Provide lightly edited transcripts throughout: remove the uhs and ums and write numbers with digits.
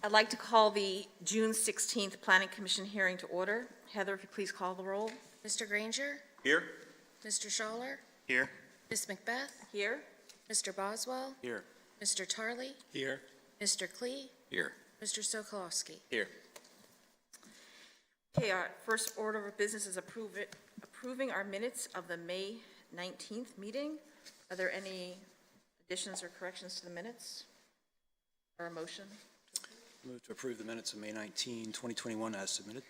I'd like to call the June 16th Planning Commission hearing to order. Heather, if you please call the roll. Mr. Granger? Here. Mr. Schaller? Here. Ms. Macbeth? Here. Mr. Boswell? Here. Mr. Tarley? Here. Mr. Klee? Here. Mr. Sokolowski? Here. Okay, our first order of business is approving our minutes of the May 19th meeting. Are there any additions or corrections to the minutes? Or a motion? Move to approve the minutes of May 19, 2021 as submitted.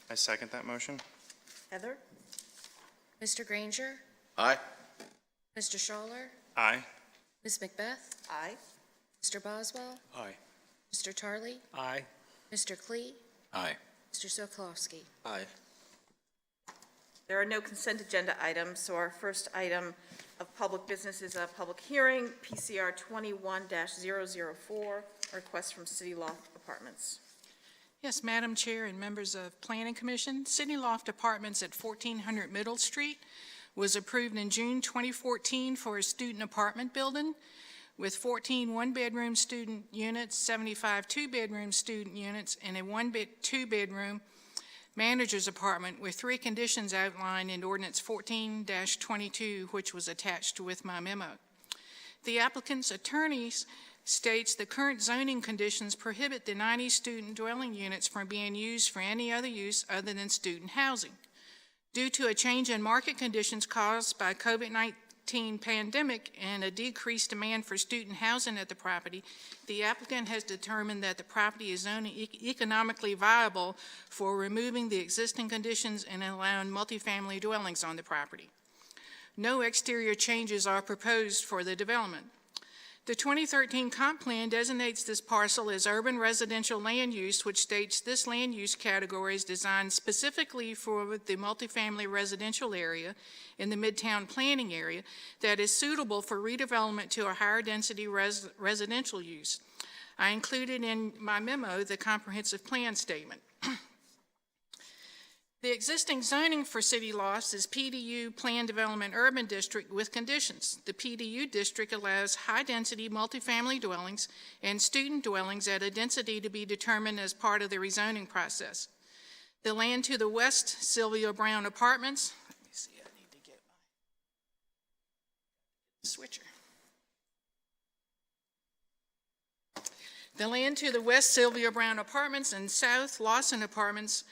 I second that motion. Heather? Mr. Granger? Aye. Mr. Schaller? Aye. Ms. Macbeth? Aye. Mr. Boswell? Aye. Mr. Tarley? Aye. Mr. Klee? Aye. Mr. Sokolowski? Aye. There are no consent agenda items, so our first item of public business is a public hearing, PCR 21-004, request from City Loft Apartments. Yes, Madam Chair and members of Planning Commission, City Loft Apartments at 1400 Middle Street was approved in June 2014 for a student apartment building with 14 one-bedroom student units, 75 two-bedroom student units, and a two-bedroom manager's apartment with 3 conditions outlined in Ordinance 14-22, which was attached with my memo. The applicant's attorneys states the current zoning conditions prohibit the 90 student dwelling units from being used for any other use other than student housing. Due to a change in market conditions caused by COVID-19 pandemic and a decreased demand for student housing at the property, the applicant has determined that the property is only economically viable for removing the existing conditions and allowing multifamily dwellings on the property. No exterior changes are proposed for the development. The 2013 comp plan designates this parcel as urban residential land use, which states this land use category is designed specifically for the multifamily residential area in the Midtown planning area that is suitable for redevelopment to a higher density residential use. I included in my memo the comprehensive plan statement. The existing zoning for City Lofts is PDU, Planned Development Urban District with conditions. The PDU district allows high-density multifamily dwellings and student dwellings at a density to be determined as part of the rezoning process. The land to the west, Sylvia Brown Apartments. Let me see, I need to get my switcher. The land to the west, Sylvia Brown Apartments, and south, Lawson Apartments,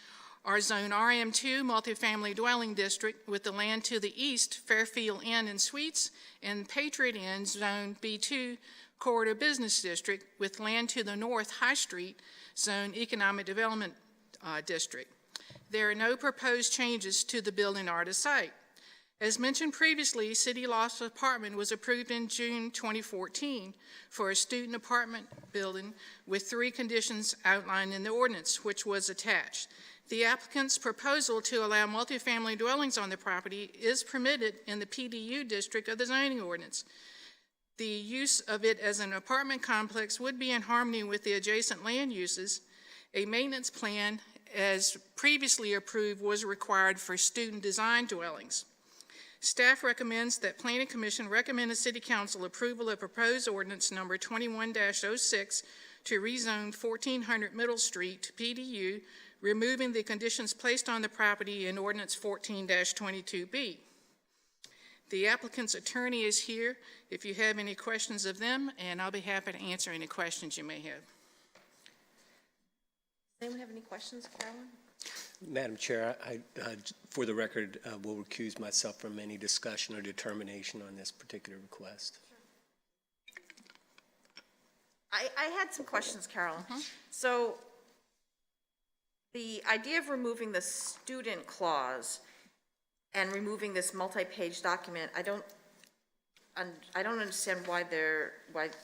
are Zone RM2 Multifamily Dwelling District, with the land to the east, Fairfield Inn and Suites, and Patriot Inn, Zone B2 Corridor Business District, with land to the north, High Street, Zone Economic Development District. There are no proposed changes to the building or the site. As mentioned previously, City Lofts Apartment was approved in June 2014 for a student apartment building with 3 conditions outlined in the ordinance, which was attached. The applicant's proposal to allow multifamily dwellings on the property is permitted in the PDU district of the zoning ordinance. The use of it as an apartment complex would be in harmony with the adjacent land uses. A maintenance plan, as previously approved, was required for student design dwellings. Staff recommends that Planning Commission recommend to City Council approval of proposed ordinance number 21-06 to rezone 1400 Middle Street to PDU, removing the conditions placed on the property in Ordinance 14-22B. The applicant's attorney is here if you have any questions of them, and I'll be happy to answer any questions you may have. Does anyone have any questions, Carolyn? Madam Chair, I for the record, will recuse myself from any discussion or determination on this particular request. I had some questions, Carolyn. So the idea of removing the student clause and removing this multi-page document, I don't understand why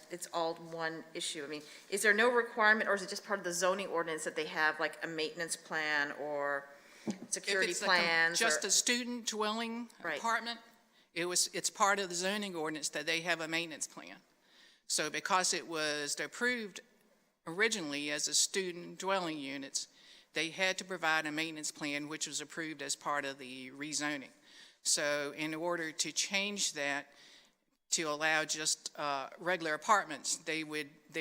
it's all one issue. I mean, is there no requirement, or is it just part of the zoning ordinance that they have like a maintenance plan or security plans? Just a student dwelling apartment, it's part of the zoning ordinance that they have a maintenance plan. So because it was approved originally as a student dwelling units, they had to provide a maintenance plan, which was approved as part of the rezoning. So in order to change that to allow just regular apartments, they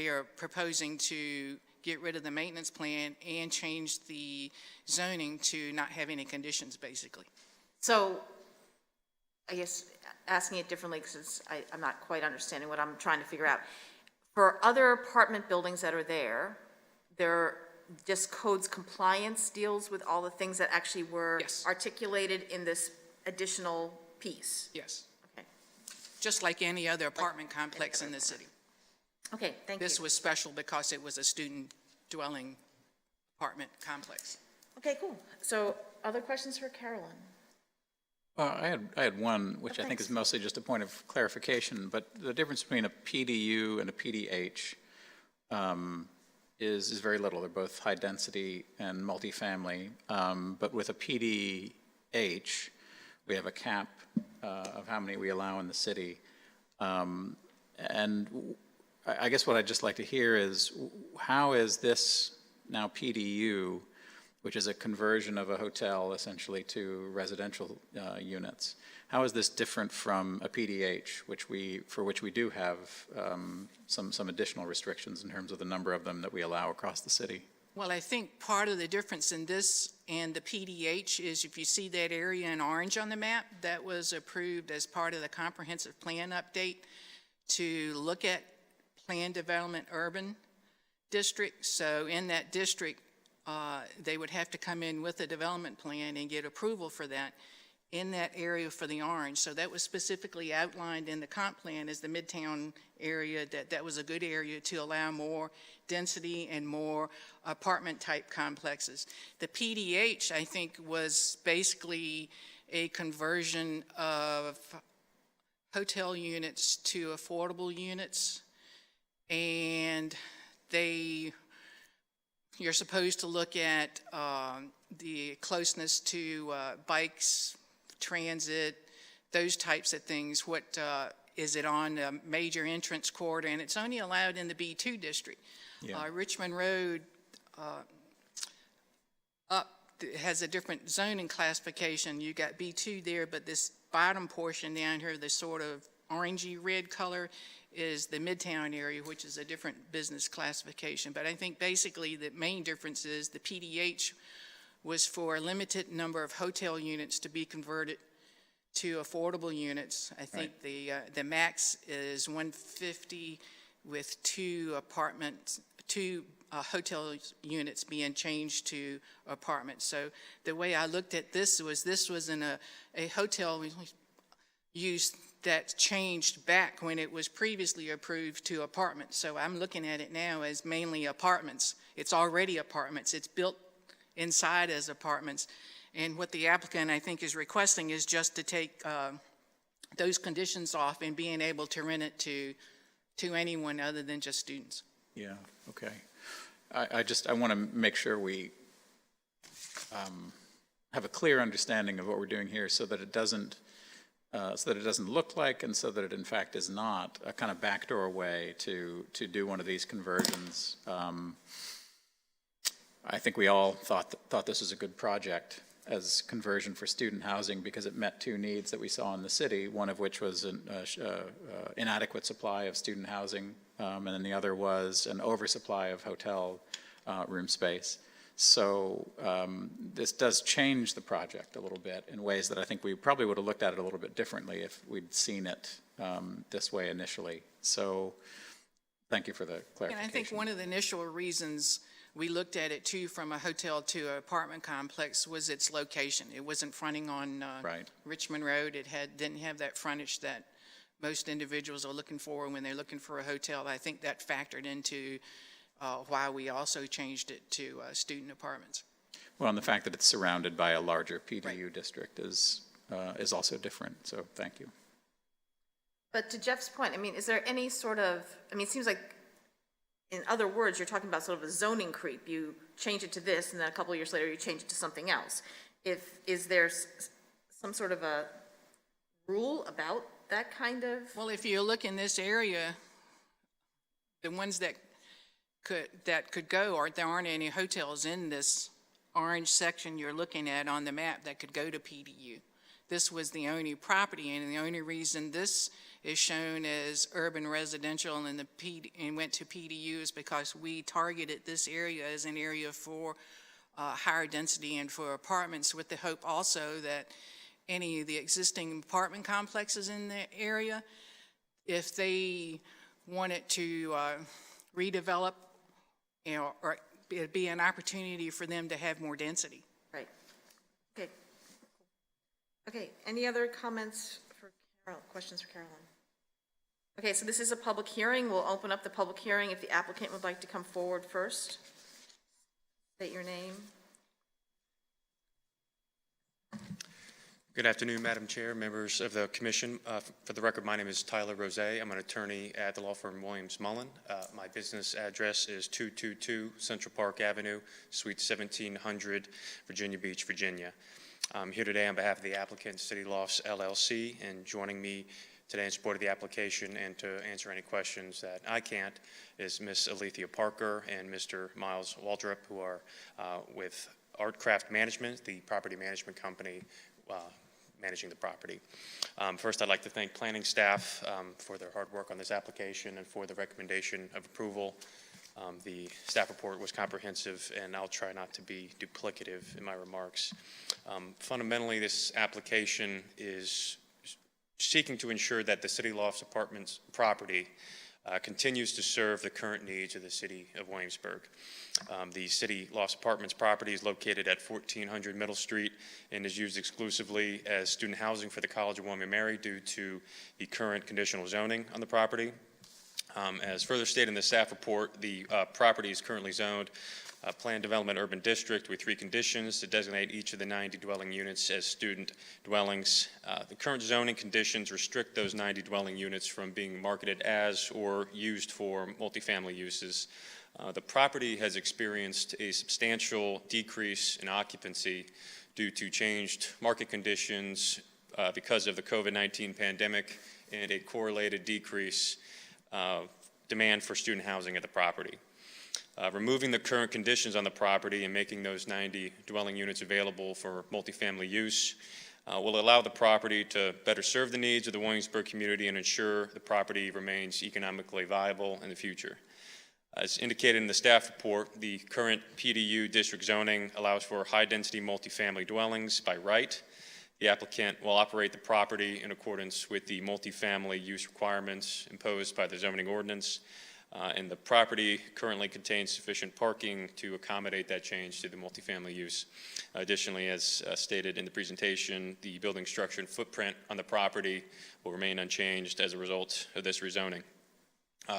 are proposing to get rid of the maintenance plan and change the zoning to not have any conditions, basically. So, I guess asking it differently, because I'm not quite understanding what I'm trying to figure out. For other apartment buildings that are there, just codes compliance deals with all the things that actually were Yes. articulated in this additional piece? Yes, Okay, just like any other apartment complex in the city. okay, thank you. This was special because it was a student dwelling apartment complex. Okay, cool. So, other questions for Carolyn? I had one, which I think is Thanks. mostly just a point of clarification, but the difference between a PDU and a PDH is very little. They're both high density and multifamily. But with a PDH, we have a cap of how many we allow in the city. And I guess what I'd just like to hear is, how is this now PDU, which is a conversion of a hotel essentially to residential units, how is this different from a PDH, for which we do have some additional restrictions in terms of the number of them that we allow across the city? Well, I think part of the difference in this and the PDH is if you see that area in orange on the map, that was approved as part of the comprehensive plan update to look at Planned Development Urban District. So in that district, they would have to come in with a development plan and get approval for that in that area for the orange. So that was specifically outlined in the comp plan as the Midtown area, that was a good area to allow more density and more apartment-type complexes. The PDH, I think, was basically a conversion of hotel units to affordable units, and you're supposed to look at the closeness to bikes, transit, those types of things. What is it on a major entrance corridor? And it's only allowed in the B2 district. Yeah. Richmond Road has a different zoning classification. You got B2 there, but this bottom portion down here, the sort of orangey red color, is the Midtown area, which is a different business classification. But I think basically the main difference is the PDH was for a limited number of hotel units to be converted to affordable units. I think the max is 150 with two hotel units being changed to apartments. So the way I looked at this was in a hotel use that changed back when it was previously approved to apartments. So I'm looking at it now as mainly apartments. It's already apartments. It's built inside as apartments. And what the applicant, I think, is requesting is just to take those conditions off and being able to rent it to anyone other than just students. Yeah, okay. I want to make sure we have a clear understanding of what we're doing here so that it doesn't look like, and so that it in fact is not, a kind of backdoor way to do one of these conversions. I think we all thought this was a good project as conversion for student housing because it met two needs that we saw in the city, one of which was an inadequate supply of student housing, and then the other was an oversupply of hotel room space. So this does change the project a little bit in ways that I think we probably would have looked at it a little bit differently if we'd seen it this way initially. So thank you for the clarification. And I think one of the initial reasons we looked at it too from a hotel to an apartment complex was its location. It wasn't fronting on Richmond Road. It didn't have that frontage that most individuals are looking for when they're looking for a hotel. I think that factored into why we also changed it to student apartments. Well, and the fact that it's surrounded by a larger PDU district is also different, so thank you. But to Jeff's point, I mean, is there any sort of, I mean, it seems like, in other words, you're talking about sort of a zoning creep. You change it to this, and then a couple of years later, you change it to something else. Is there some sort of a rule about that kind of? Well, if you look in this area, the ones that could go, or there aren't any hotels in this orange section you're looking at on the map that could go to PDU. this was the only property, and the only reason this is shown as urban residential and went to PDU is because we targeted this area as an area for higher density and for apartments, with the hope also that any of the existing apartment complexes in the area, if they wanted to redevelop, or it'd be an opportunity for them to have more density. Right. Okay. Okay, any other comments for Carol, questions for Carolyn? Okay, so this is a public hearing. We'll open up the public hearing if the applicant would like to come forward first. State your name. Good afternoon, Madam Chair, members of the Commission. For the record, my name is Tyler Rose. I'm an attorney at the law firm Williams Mullen. My business address is 222 Central Park Avenue, Suite 1700, Virginia Beach, Virginia. I'm here today on behalf of the applicant, City Lofts LLC, and joining me today in support of the application and to answer any questions that I can't is Ms. Alethea Parker and Mr. Miles Waldrop, who are with Artcraft Management, the property management company managing the property. First, I'd like to thank planning staff for their hard work on this application and for the recommendation of approval. The staff report was comprehensive, and I'll try not to be duplicative in my remarks. Fundamentally, this application is seeking to ensure that the City Lofts Apartments property continues to serve the current needs of the city of Williamsburg. The City Lofts Apartments property is located at 1400 Middle Street and is used exclusively as student housing for the College of William and Mary due to the current conditional zoning on the property. As further stated in the staff report, the property is currently zoned Planned Development Urban District with 3 conditions to designate each of the 90 dwelling units as student dwellings. The current zoning conditions restrict those 90 dwelling units from being marketed as or used for multifamily uses. The property has experienced a substantial decrease in occupancy due to changed market conditions because of the COVID-19 pandemic and a correlated decrease demand for student housing at the property. Removing the current conditions on the property and making those 90 dwelling units available for multifamily use will allow the property to better serve the needs of the Williamsburg community and ensure the property remains economically viable in the future. As indicated in the staff report, the current PDU district zoning allows for high-density multifamily dwellings by right. The applicant will operate the property in accordance with the multifamily use requirements imposed by the Zoning Ordinance, and the property currently contains sufficient parking to accommodate that change to the multifamily use. Additionally, as stated in the presentation, the building structure and footprint on the property will remain unchanged as a result of this rezoning.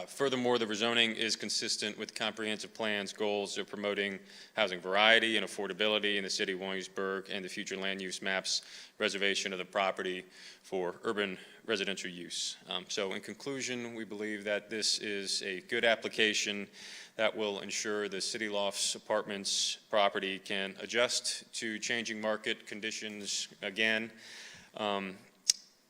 Furthermore, the rezoning is consistent with comprehensive plan's goals of promoting housing variety and affordability in the city of Williamsburg and the future land use maps reservation of the property for urban residential use. So in conclusion, we believe that this is a good application that will ensure the City Lofts Apartments property can adjust to changing market conditions again,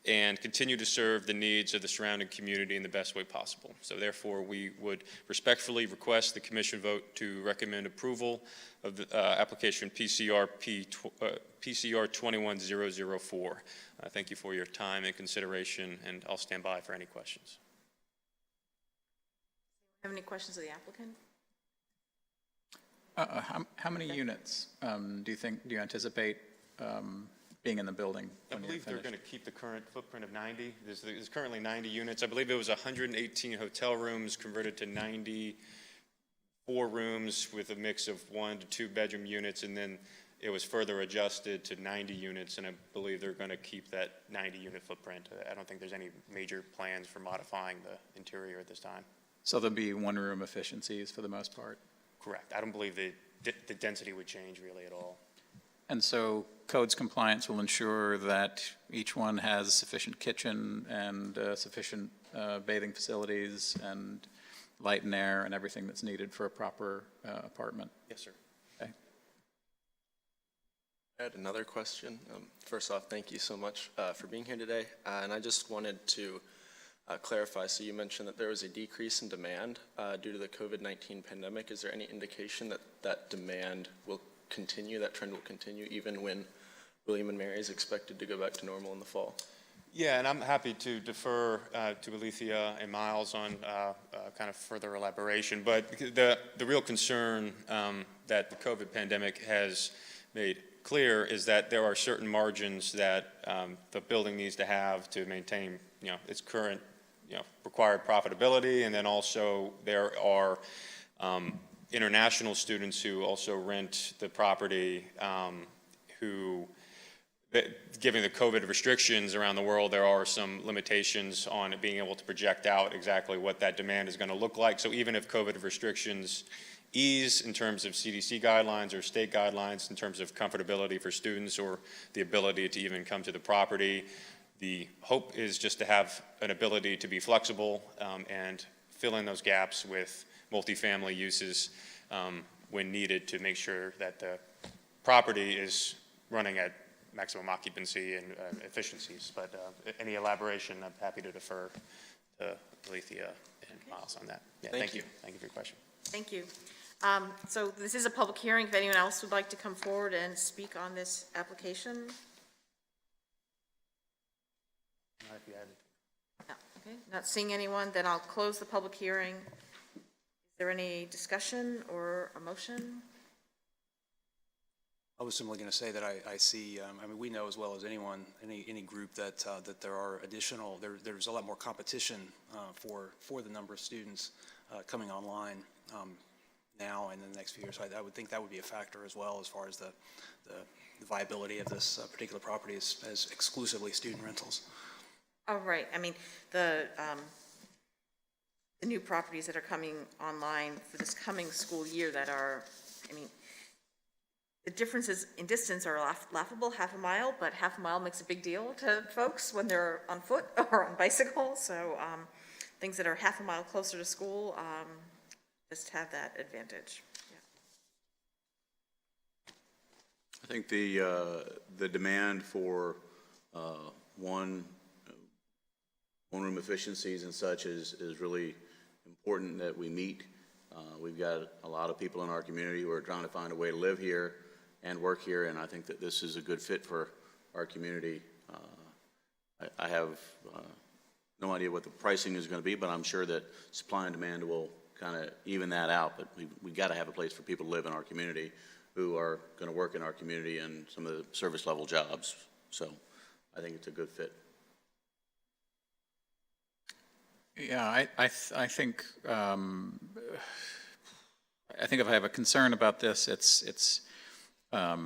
and continue to serve the needs of the surrounding community in the best way possible. So therefore, we would respectfully request the commission vote to recommend approval of the application PCR 21004. Thank you for your time and consideration, and I'll stand by for any questions. Have any questions of the applicant? How many units do you anticipate being in the building? I believe they're going to keep the current footprint of 90. There's currently 90 units. I believe it was 118 hotel rooms converted to 94 rooms with a mix of 1 to 2 bedroom units, and then it was further adjusted to 90 units, and I believe they're going to keep that 90 unit footprint. I don't think there's any major plans for modifying the interior at this time. So there'll be one-room efficiencies for the most part? Correct. I don't believe the density would change really at all. And so codes compliance will ensure that each one has sufficient kitchen and sufficient bathing facilities and light and air and everything that's needed for a proper apartment? Yes, sir. Okay. I had another question. First off, thank you so much for being here today. And I just wanted to clarify. So you mentioned that there was a decrease in demand due to the COVID-19 pandemic. Is there any indication that that demand will continue, that trend will continue even when William and Mary is expected to go back to normal in the fall. Yeah, and I'm happy to defer to Alethea and Miles on kind of further elaboration. But the real concern that the COVID pandemic has made clear is that there are certain margins that the building needs to have to maintain, its current, required profitability. And then also there are international students who also rent the property who, given the COVID restrictions around the world, there are some limitations on being able to project out exactly what that demand is going to look like. So even if COVID restrictions ease in terms of CDC guidelines or state guidelines in terms of comfortability for students or the ability to even come to the property, the hope is just to have an ability to be flexible and fill in those gaps with multifamily uses when needed to make sure that the property is running at maximum occupancy and efficiencies. But any elaboration, I'm happy to defer to Alethea and Miles on that. Yeah, thank you. Thank you for your question. Thank you. So this is a public hearing. If anyone else would like to come forward and speak on this application? No. Okay, not seeing anyone, then I'll close the public hearing. Is there any discussion or a motion? I was simply going to say that I see, we know as well as anyone, any group that there are additional, there's a lot more competition for the number of students coming online now and in the next few years. I would think that would be a factor as well as far as the viability of this particular property as exclusively student rentals. Oh, right. I mean, the new properties that are coming online for this coming school year that are, the differences in distance are laughable, half a mile, but half a mile makes a big deal to folks when they're on foot or on bicycle. So things that are half a mile closer to school just have that advantage. Yeah. I think the demand for one-room efficiencies and such is really important that we meet. We've got a lot of people in our community who are trying to find a way to live here and work here, and I think that this is a good fit for our community. I have no idea what the pricing is going to be, but I'm sure that supply and demand will kind of even that out. But we've got to have a place for people to live in our community who are going to work in our community and some of the service level jobs. So I think it's a good fit. Yeah, I think if I have a concern about this, I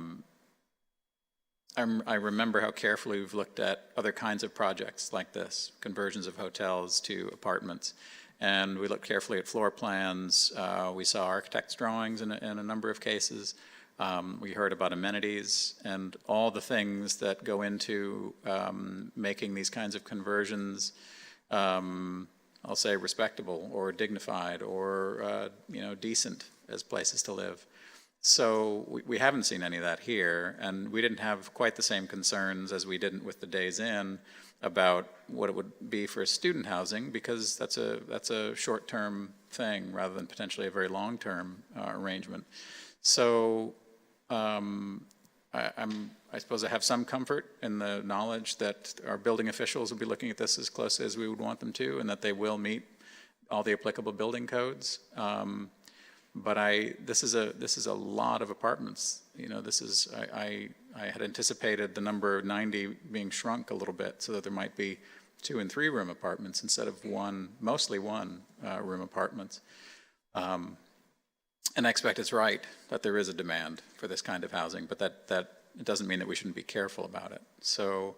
remember how carefully we've looked at other kinds of projects like this, conversions of hotels to apartments, and we looked carefully at floor plans. We saw architect's drawings in a number of cases. We heard about amenities and all the things that go into making these kinds of conversions, I'll say respectable or dignified or decent as places to live. So we haven't seen any of that here, and we didn't have quite the same concerns as we didn't with the Days Inn about what it would be for student housing, because that's a short-term thing rather than potentially a very long-term arrangement. So I suppose I have some comfort in the knowledge that our building officials will be looking at this as closely as we would want them to, and that they will meet all the applicable building codes. But this is a lot of apartments. I had anticipated the number 90 being shrunk a little bit so that there might be 2- and 3-room apartments instead of mostly one-room apartments. And I expect it's right that there is a demand for this kind of housing, but that it doesn't mean that we shouldn't be careful about it. So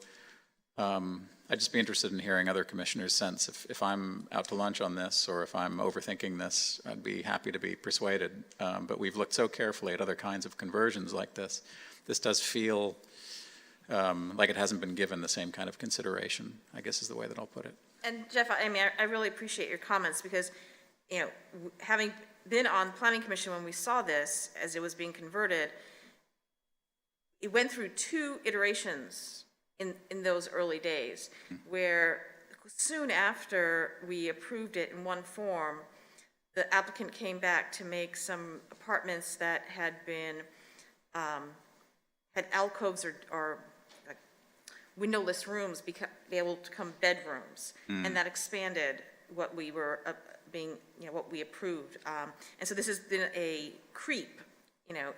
I'd just be interested in hearing other commissioners' sense. If I'm out to lunch on this or if I'm overthinking this, I'd be happy to be persuaded. But we've looked so carefully at other kinds of conversions like this. This does feel like it hasn't been given the same kind of consideration, I guess is the way that I'll put it. And Jeff, I really appreciate your comments because, having been on Planning Commission when we saw this as it was being converted, it went through 2 iterations in those early days, where soon after we approved it in one form, the applicant came back to make some apartments that had been, had alcoves or windowless rooms be able to become bedrooms. And that expanded what we were what we approved. And so this has been a creep,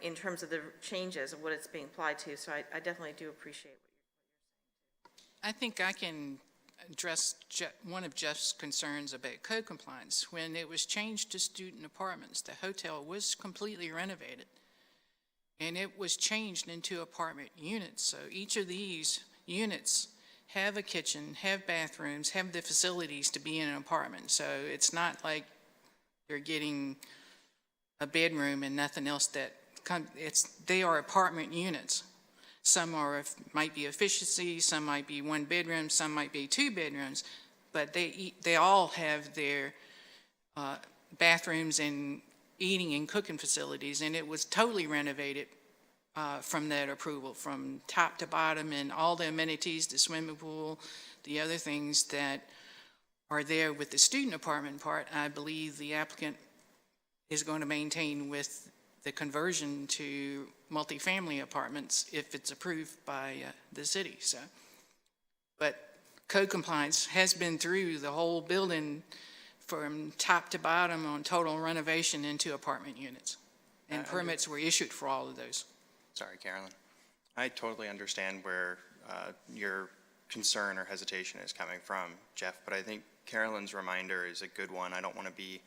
in terms of the changes of what it's being applied to. So I definitely do appreciate what I think I can address one of Jeff's concerns about code compliance. When it was changed to student apartments, the hotel was completely renovated, and it was changed into apartment units. So each of these units have a kitchen, have bathrooms, have the facilities to be in an apartment. So it's not like you're getting a bedroom and nothing else they are apartment units. Some might be efficiency, some might be one bedroom, some might be two bedrooms, but they all have their bathrooms and eating and cooking facilities, and it was totally renovated from that approval, from top to bottom, and all the amenities, the swimming pool, the other things that are there with the student apartment part, I believe the applicant is going to maintain with the conversion to multifamily apartments if it's approved by the city. So, but code compliance has been through the whole building from top to bottom on total renovation into apartment units. And permits were issued for all of those. Sorry, Carolyn. I totally understand where your concern or hesitation is coming from, Jeff, but I think Carolyn's reminder is a good one. I don't want to be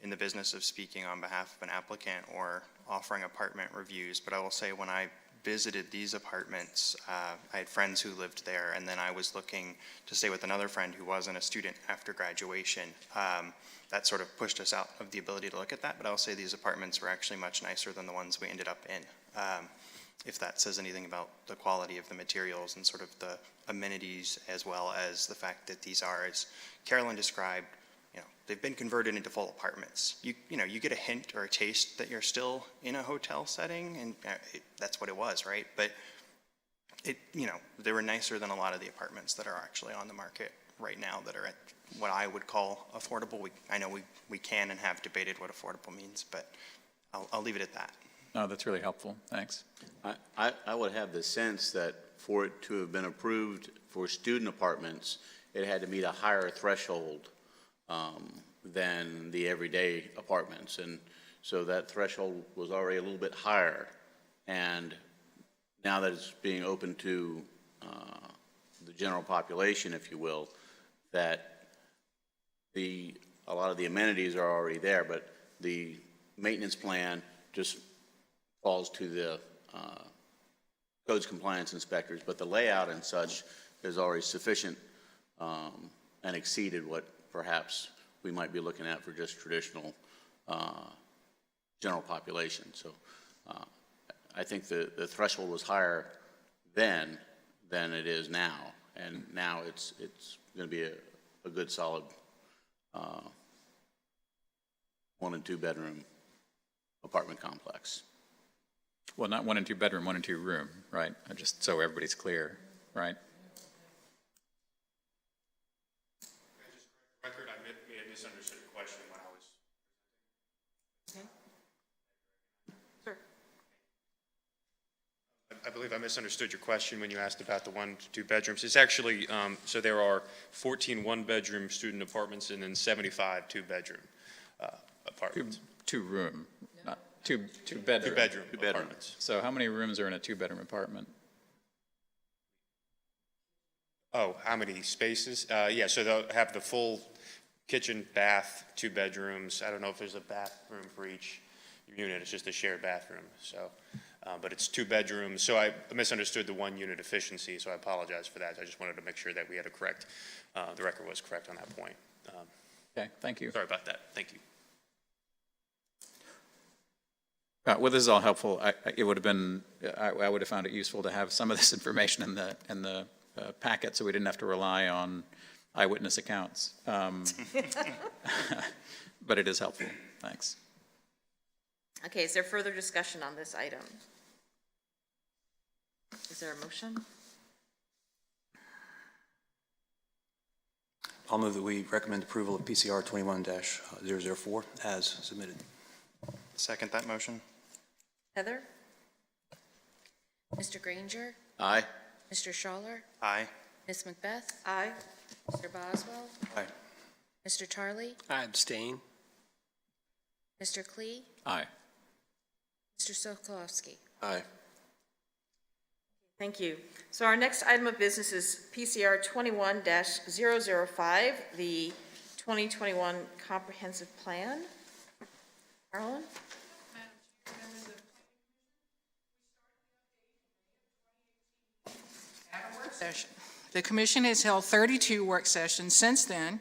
in the business of speaking on behalf of an applicant or offering apartment reviews, but I will say when I visited these apartments, I had friends who lived there, and then I was looking to stay with another friend who wasn't a student after graduation. That sort of pushed us out of the ability to look at that, but I'll say these apartments were actually much nicer than the ones we ended up in. If that says anything about the quality of the materials and sort of the amenities, as well as the fact that these are, as Carolyn described, they've been converted into full apartments. You get a hint or a taste that you're still in a hotel setting, and that's what it was, right? But they were nicer than a lot of the apartments that are actually on the market right now that are at what I would call affordable. I know we can and have debated what affordable means, but I'll leave it at that. No, that's really helpful. Thanks. I would have the sense that for it to have been approved for student apartments, it had to meet a higher threshold than the everyday apartments. And so that threshold was already a little bit higher. And now that it's being open to the general population, if you will, that a lot of the amenities are already there, but the maintenance plan just falls to the codes compliance inspectors, but the layout and such is already sufficient and exceeded what perhaps we might be looking at for just traditional general population. So I think the threshold was higher then than it is now, and now it's going to be a good solid 1 and 2 bedroom apartment complex. Well, not 1 and 2 bedroom, 1 and 2 room, right? Just so everybody's clear, right? Record, I may have misunderstood the question when I was. Sure. I believe I misunderstood your question when you asked about the 1 to 2 bedrooms. It's actually, so there are 14 one-bedroom student apartments and then 75 two-bedroom apartments. Two room, not two bedroom. Two-bedroom apartments. So how many rooms are in a 2-bedroom apartment? Oh, how many spaces? Yeah, so they'll have the full kitchen, bath, 2 bedrooms. I don't know if there's a bathroom for each unit. It's just a shared bathroom. So, but it's 2 bedrooms. So I misunderstood the 1 unit efficiency, so I apologize for that. I just wanted to make sure that we had it correct. The record was correct on that point. Okay, thank you. Sorry about that. Thank you. Well, this is all helpful. It would have been, I would have found it useful to have some of this information in the packet, so we didn't have to rely on eyewitness accounts. But it is helpful. Thanks. Okay, is there further discussion on this item? Is there a motion? I'll move that we recommend approval of PCR 21-004 as submitted. Second that motion. Heather? Mr. Granger, Aye. Mr. Schaller, Aye. Ms. Macbeth, Aye. Mr. Boswell, Aye. Mr. Tarley, I abstain. Mr. Klee, Aye. Mr. Sokolowski. Aye. Thank you. So our next item of business is PCR 21-005, the 2021 Comprehensive Plan. Carolyn? Session. The commission has held 32 work sessions since then.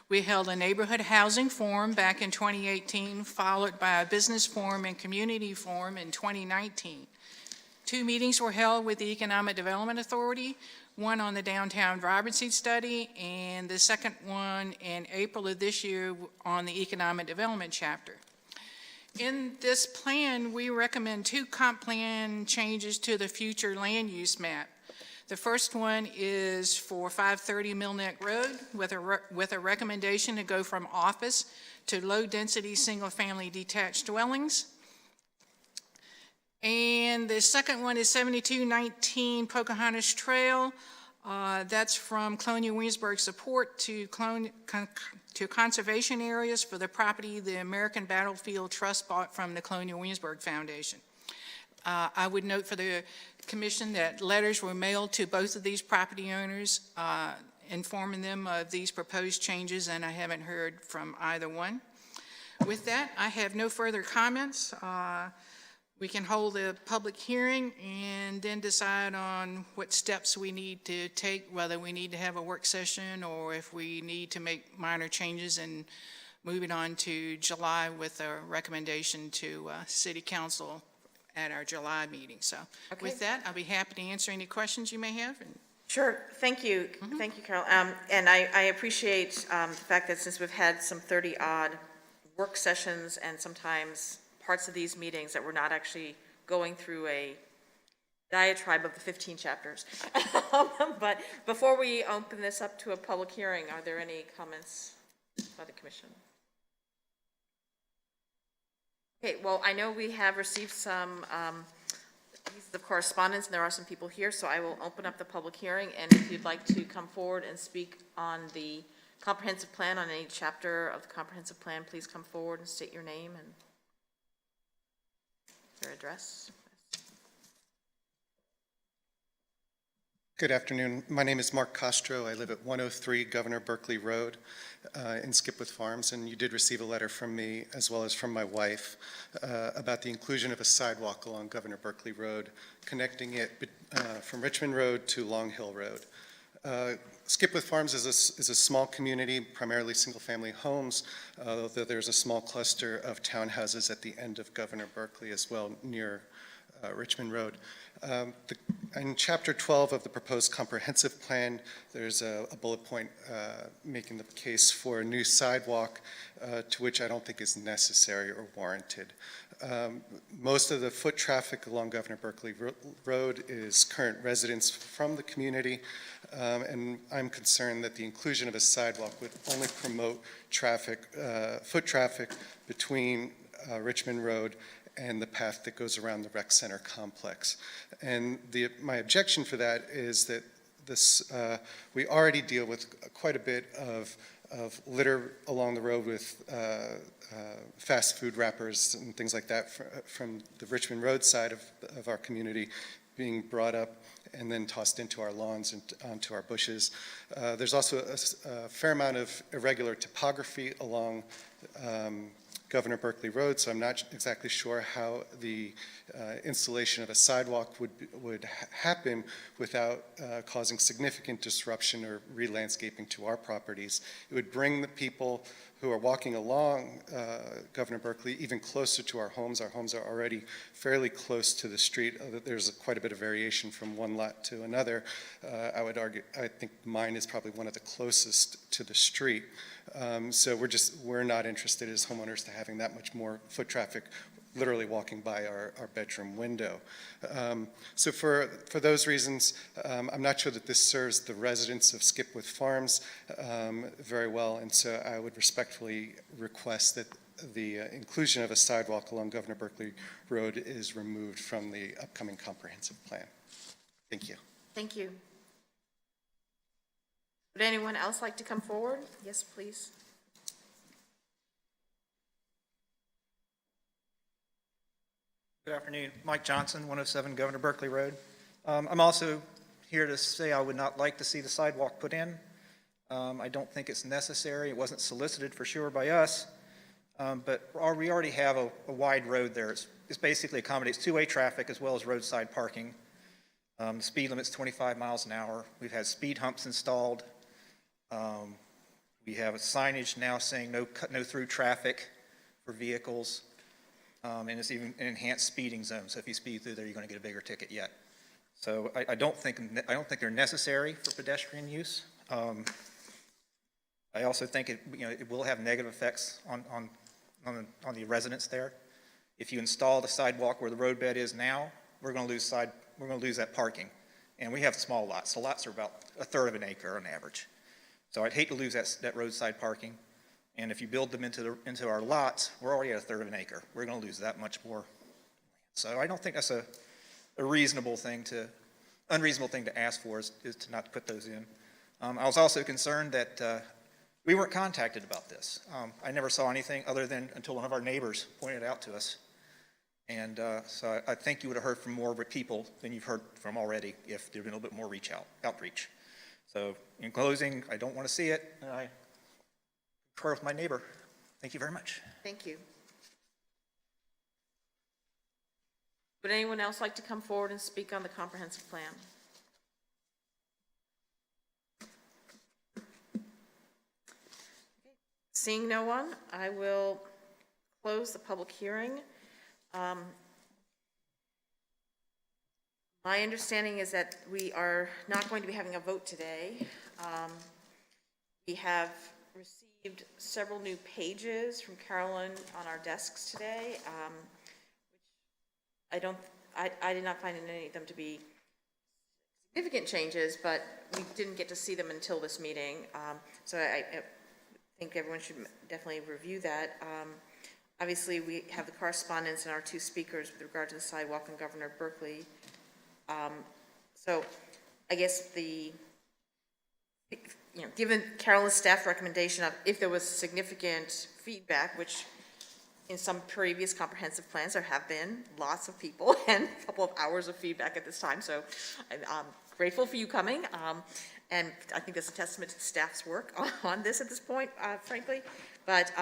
We held a neighborhood housing forum back in 2018, followed by a business forum and community forum in 2019. 2 meetings were held with the Economic Development Authority, one on the downtown vibrancy study, and the second one in April of this year on the Economic Development Chapter. In this plan, we recommend 2 comp plan changes to the future land use map. The first one is for 530 Mill Neck Road with a recommendation to go from office to low-density single-family detached dwellings. And the second one is 7219 Pocahontas Trail. That's from Colonial Williamsburg support to conservation areas for the property the American Battlefield Trust bought from the Colonial Williamsburg Foundation. I would note for the commission that letters were mailed to both of these property owners informing them of these proposed changes, and I haven't heard from either one. With that, I have no further comments. We can hold a public hearing and then decide on what steps we need to take, whether we need to have a work session or if we need to make minor changes and move it on to July with a recommendation to City Council at our July meeting. So with that, I'll be happy to answer any questions you may have. Sure, thank you. Thank you, Carol. And I appreciate the fact that since we've had some 30-odd work sessions and sometimes parts of these meetings that we're not actually going through a diatribe of the 15 chapters. But before we open this up to a public hearing, are there any comments by the commission? Okay, well, I know we have received some pieces of correspondence, and there are some people here, so I will open up the public hearing, and if you'd like to come forward and speak on the comprehensive plan, on any chapter of the comprehensive plan, please come forward and state your name and your address. Good afternoon. My name is Mark Castro. I live at 103 Governor Berkeley Road in Skipwith Farms, and you did receive a letter from me as well as from my wife about the inclusion of a sidewalk along Governor Berkeley Road, connecting it from Richmond Road to Long Hill Road. Skipwith Farms is a small community, primarily single-family homes, though there's a small cluster of townhouses at the end of Governor Berkeley as well, near Richmond Road. In Chapter 12 of the proposed comprehensive plan, there's a bullet point making the case for a new sidewalk, to which I don't think is necessary or warranted. Most of the foot traffic along Governor Berkeley Road is current residents from the community, and I'm concerned that the inclusion of a sidewalk would only promote foot traffic between Richmond Road and the path that goes around the rec center complex. And my objection for that is that we already deal with quite a bit of litter along the road with fast food wrappers and things like that from the Richmond Road side of our community being brought up and then tossed into our lawns and onto our bushes. There's also a fair amount of irregular topography along Governor Berkeley Road, so I'm not exactly sure how the installation of a sidewalk would happen without causing significant disruption or re-landscaping to our properties. It would bring the people who are walking along Governor Berkeley even closer to our homes. Our homes are already fairly close to the street. There's quite a bit of variation from one lot to another. I would argue, I think mine is probably one of the closest to the street. So we're not interested as homeowners to having that much more foot traffic literally walking by our bedroom window. So for those reasons, I'm not sure that this serves the residents of Skipwith Farms very well, and so I would respectfully request that the inclusion of a sidewalk along Governor Berkeley Road is removed from the upcoming comprehensive plan. Thank you. Thank you. Would anyone else like to come forward? Yes, please. Good afternoon. Mike Johnson, 107 Governor Berkeley Road. I'm also here to say I would not like to see the sidewalk put in. I don't think it's necessary. It wasn't solicited for sure by us, but we already have a wide road there. It basically accommodates two-way traffic as well as roadside parking. The speed limit's 25 miles an hour. We've had speed humps installed. We have a signage now saying no through traffic for vehicles. And it's even an enhanced speeding zone. So if you speed through there, you're going to get a bigger ticket yet. So I don't think they're necessary for pedestrian use. I also think it will have negative effects on the residents there. If you install the sidewalk where the roadbed is now, we're going to lose that parking. And we have small lots. The lots are about a third of an acre on average. So I'd hate to lose that roadside parking. And if you build them into our lots, we're already at a third of an acre. We're going to lose that much more. So I don't think that's a unreasonable thing to ask for is to not put those in. I was also concerned that we weren't contacted about this. I never saw anything other than until one of our neighbors pointed it out to us. And so I think you would have heard from more people than you've heard from already if there had been a little bit more outreach. So in closing, I don't want to see it. And I concur with my neighbor. Thank you very much. Thank you. Would anyone else like to come forward and speak on the comprehensive plan? Seeing no one, I will close the public hearing. My understanding is that we are not going to be having a vote today. We have received several new pages from Carolyn on our desks today, which I did not find in any of them to be significant changes, but we didn't get to see them until this meeting. So I think everyone should definitely review that. Obviously, we have the correspondence and our two speakers with regard to the sidewalk and Governor Berkeley. So I guess given Carolyn's staff recommendation of if there was significant feedback, which in some previous comprehensive plans there have been lots of people and a couple of hours of feedback at this time, so I'm grateful for you coming, and I think that's a testament to the staff's work on this at this point, frankly, but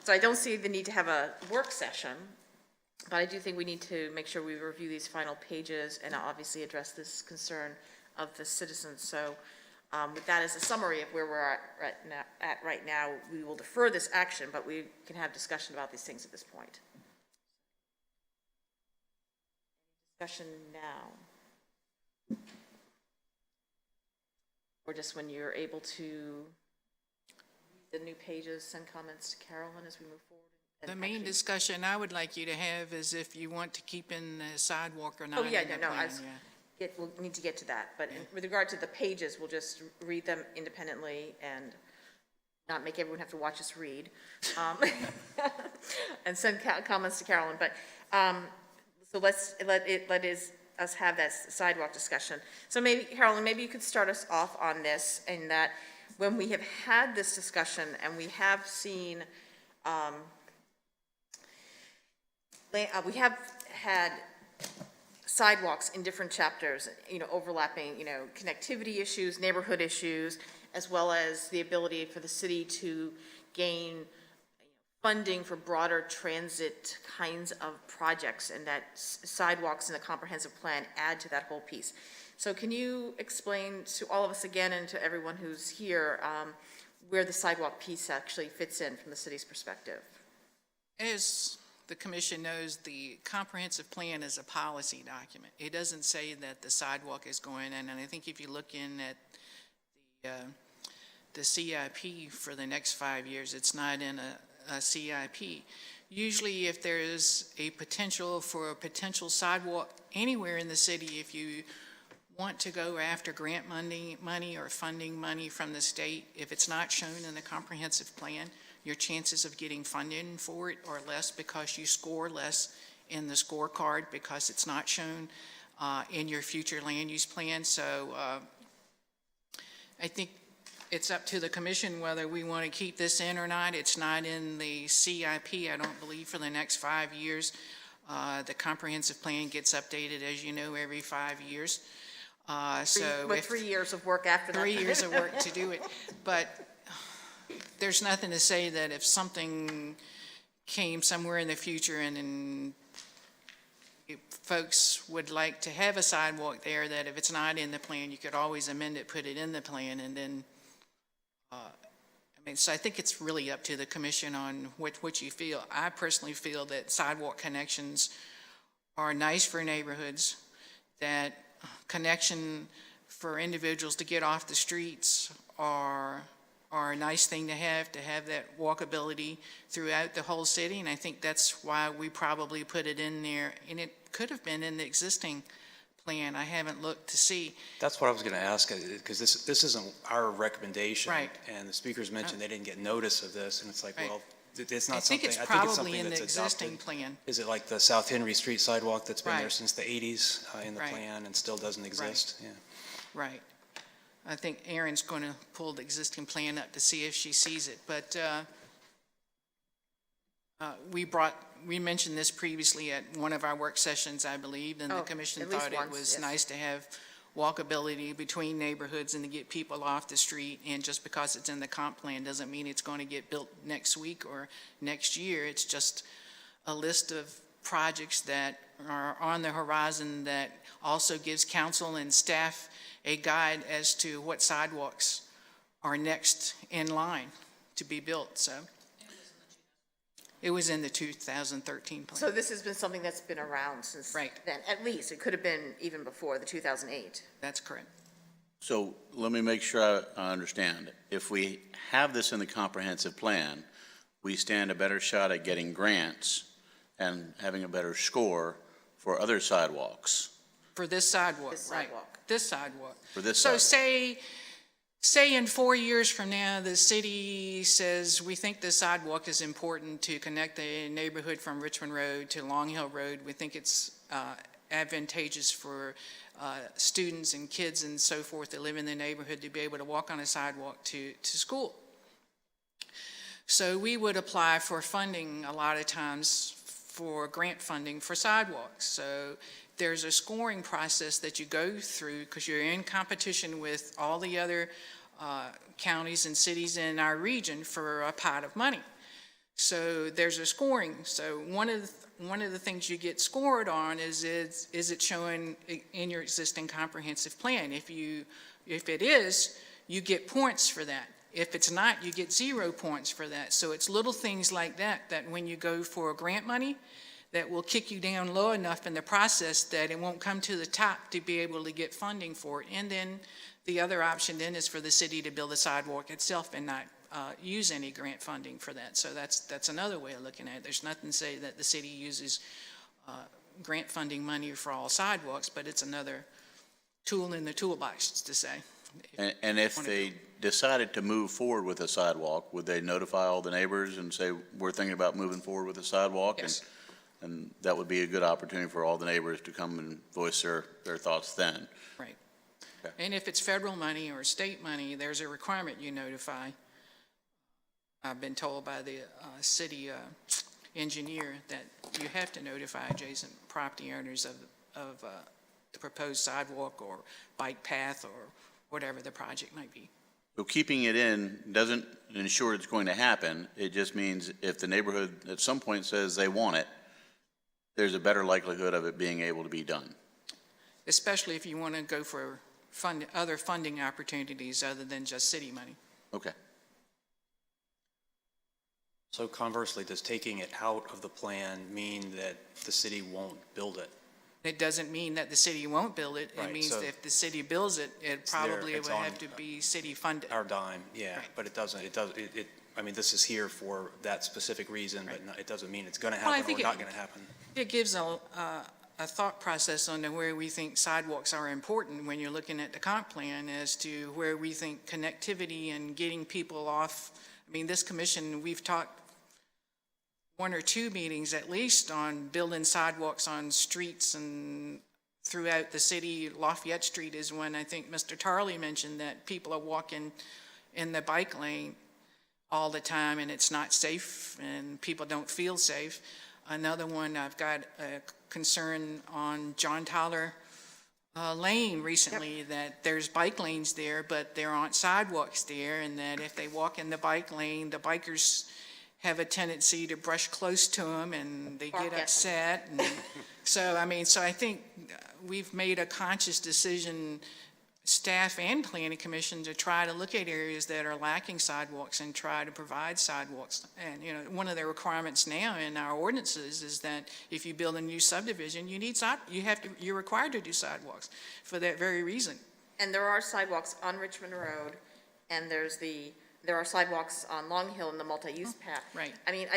so I don't see the need to have a work session, but I do think we need to make sure we review these final pages and obviously address this concern of the citizens. So with that as a summary of where we're at right now, we will defer this action, but we can have discussion about these things at this point. Discussion now. Or just when you're able to read the new pages, send comments to Carolyn as we move forward. The main discussion I would like you to have is if you want to keep in the sidewalk or not. Oh, yeah, in the no, plan, we'll need to get to that, but with regard to the pages, we'll just read them independently and not make everyone have to watch us read, and send comments to Carolyn, but, so let's let us have that sidewalk discussion. So maybe, Carolyn, maybe you could start us off on this, in that when we have had this discussion and we have seen, we have had sidewalks in different chapters, overlapping, connectivity issues, neighborhood issues, as well as the ability for the city to gain funding for broader transit kinds of projects, and that sidewalks in the comprehensive plan add to that whole piece. So can you explain to all of us again and to everyone who's here where the sidewalk piece actually fits in from the city's perspective? As the commission knows, the comprehensive plan is a policy document. It doesn't say that the sidewalk is going in, and I think if you look in at the CIP for the next 5 years, it's not in a CIP. Usually if there is a potential for a potential sidewalk anywhere in the city, if you want to go after grant money or funding money from the state, if it's not shown in the comprehensive plan, your chances of getting funding for it are less because you score less in the scorecard because it's not shown. in your future land use plan. So I think it's up to the commission whether we want to keep this in or not. It's not in the CIP, I don't believe, for the next 5 years. The comprehensive plan gets updated, as you know, every 5 years. So With if 3 years of work after that. 3 years of work to do it. But there's nothing to say that if something came somewhere in the future and then if folks would like to have a sidewalk there, that if it's not in the plan, you could always amend it, put it in the plan, and then, so I think it's really up to the commission on what you feel. I personally feel that sidewalk connections are nice for neighborhoods, that connection for individuals to get off the streets are a nice thing to have that walkability throughout the whole city, and I think that's why we probably put it in there, and it could have been in the existing plan. I haven't looked to see. That's what I was going to ask, because this isn't our recommendation. Right. And the speakers mentioned they didn't get notice of this, and it's like, Right. well, it's not I think something, it's I think it's probably something in the that's existing adopted. plan. Is it like the South Henry Street sidewalk that's been there Right. since the 80s in the Right. plan and still doesn't exist? Yeah. Right. I think Erin's going to pull the existing plan up to see if she sees it, but we mentioned this previously at one of our work sessions, I believe, and the Oh, commission at least thought it once, was yes. nice to have walkability between neighborhoods and to get people off the street, and just because it's in the comp plan doesn't mean it's going to get built next week or next year. It's just a list of projects that are on the horizon that also gives council and staff a guide as to what sidewalks are next in line to be built, so. It was in the 2013 plan. So this has been something that's been around since Right. then, at least. It could have been even before the 2008. That's correct. So let me make sure I understand. If we have this in the comprehensive plan, we stand a better shot at getting grants and having a better score for other sidewalks. For this sidewalk, This right. sidewalk. This sidewalk. For this So sidewalk. say in 4 years from now, the city says, we think the sidewalk is important to connect the neighborhood from Richmond Road to Long Hill Road. We think it's advantageous for students and kids and so forth that live in the neighborhood to be able to walk on a sidewalk to school. So we would apply for funding a lot of times for grant funding for sidewalks. So there's a scoring process that you go through because you're in competition with all the other counties and cities in our region for a pot of money. So there's a scoring. So one of the things you get scored on is it showing in your existing comprehensive plan? If it is, you get points for that. If it's not, you get 0 points for that. So it's little things like that when you go for grant money, that will kick you down low enough in the process that it won't come to the top to be able to get funding for it. And then the other option then is for the city to build the sidewalk itself and not use any grant funding for that. So that's another way of looking at it. There's nothing to say that the city uses grant funding money for all sidewalks, but it's another tool in the toolbox to say. And if they decided to move forward with a sidewalk, would they notify all the neighbors and say, we're thinking about moving forward with a sidewalk? Yes. And that would be a good opportunity for all the neighbors to come and voice their thoughts then. Right. Okay. And if it's federal money or state money, there's a requirement you notify. I've been told by the city engineer that you have to notify adjacent property owners of the proposed sidewalk or bike path or whatever the project might be. So keeping it in doesn't ensure it's going to happen. It just means if the neighborhood at some point says they want it, there's a better likelihood of it being able to be done. Especially if you want to go for other funding opportunities other than just city money. Okay. So conversely, does taking it out of the plan mean that the city won't build it? It doesn't mean that the city won't build it. It Right, means so that if the city builds it, it it's there, probably it's would on have to be city funded. Our dime, yeah, Right. but I mean, this is here for that specific reason, but Right. it doesn't mean it's going to Well, I happen or think not going to happen. It gives a thought process on to where we think sidewalks are important when you're looking at the comp plan as to where we think connectivity and getting people off. I mean, this commission, we've talked 1 or 2 meetings at least on building sidewalks on streets and throughout the city. Lafayette Street is one, I think Mr. Tarley mentioned, that people are walking in the bike lane all the time, and it's not safe, and people don't feel safe. Another one, I've got a concern on John Tyler Lane recently, that there's bike lanes there, but there aren't sidewalks there, and that if they walk in the bike lane, the bikers have a tendency to brush close to them, and they Bark get at them. upset. And so, I think we've made a conscious decision, staff and planning commission, to try to look at areas that are lacking sidewalks and try to provide sidewalks. And, one of the requirements now in our ordinances is that if you build a new subdivision, you're required to do sidewalks for that very reason. And there are sidewalks on Richmond Road, and there are sidewalks on Long Hill in the multi-use path. right. I mean,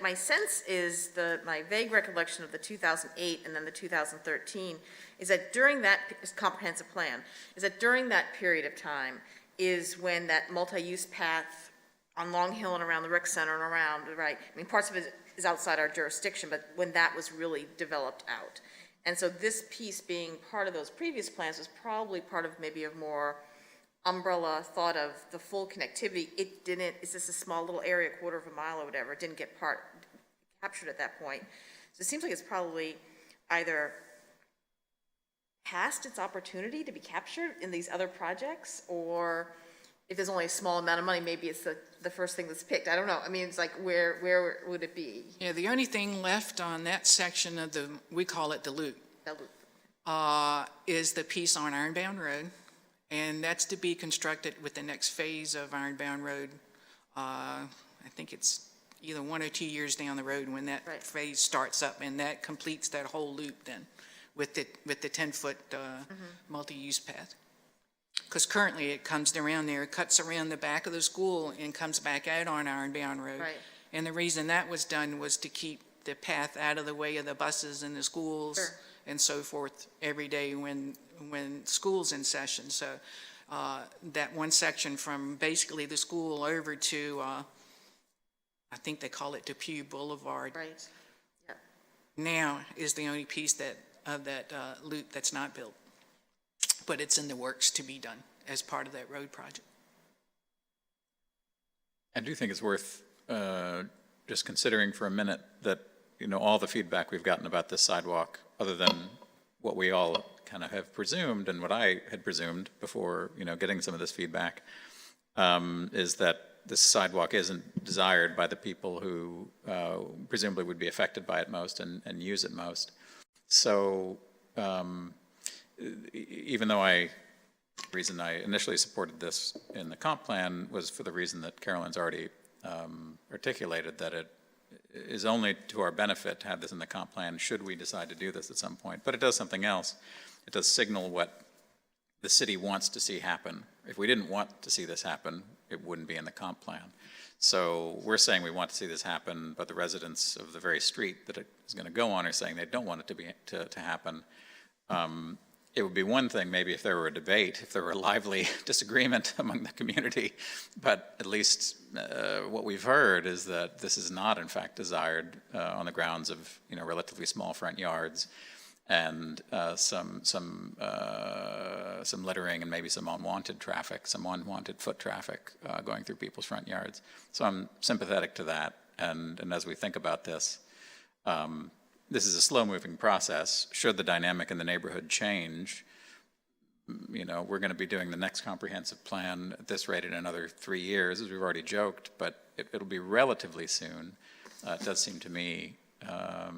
my sense is my vague recollection of the 2008 and then the 2013 is that during that comprehensive plan, is that during that period of time is when that multi-use path on Long Hill and around the rec center and around, right? I mean, parts of it is outside our jurisdiction, but when that was really developed out. And so this piece being part of those previous plans was probably part of maybe a more umbrella thought of the full connectivity. It didn't, it's just a small little area, a quarter of a mile or whatever, it didn't get captured at that point. So it seems like it's probably either past its opportunity to be captured in these other projects, or if there's only a small amount of money, maybe it's the first thing that's picked. I don't know. I mean, it's like, where would it be? Yeah, the only thing left on that section of we call it the loop, That loop. is the piece on Ironbound Road. And that's to be constructed with the next phase of Ironbound Road. I think it's either 1 or 2 years down the road when that Right. phase starts up, and that completes that whole loop then with the 10-foot multi-use path. Because currently it comes around there, cuts around the back of the school and comes back out on Ironbound Road. Right. And the reason that was done was to keep the path out of the way of the buses and the schools Sure. and so forth every day when school's in session. So that one section from basically the school over to, I think they call it Depew Boulevard, Right. Yeah. now is the only piece of that loop that's not built. But it's in the works to be done as part of that road project. I do think it's worth just considering for a minute that, all the feedback we've gotten about this sidewalk, other than what we all kind of have presumed and what I had presumed before, getting some of this feedback, is that this sidewalk isn't desired by the people who presumably would be affected by it most and use it most. So even though the reason I initially supported this in the comp plan was for the reason that Carolyn's already articulated, that it is only to our benefit to have this in the comp plan should we decide to do this at some point. But it does something else. It does signal what the city wants to see happen. If we didn't want to see this happen, it wouldn't be in the comp plan. So we're saying we want to see this happen, but the residents of the very street that it is going to go on are saying they don't want it to happen. It would be one thing maybe if there were a debate, if there were a lively disagreement among the community, but at least what we've heard is that this is not in fact desired on the grounds of relatively small front yards and some littering and maybe some unwanted traffic, some unwanted foot traffic going through people's front yards. So I'm sympathetic to that, and as we think about this, this is a slow-moving process. Should the dynamic in the neighborhood change, we're going to be doing the next comprehensive plan at this rate in another 3 years, as we've already joked, but it'll be relatively soon. It does seem to me a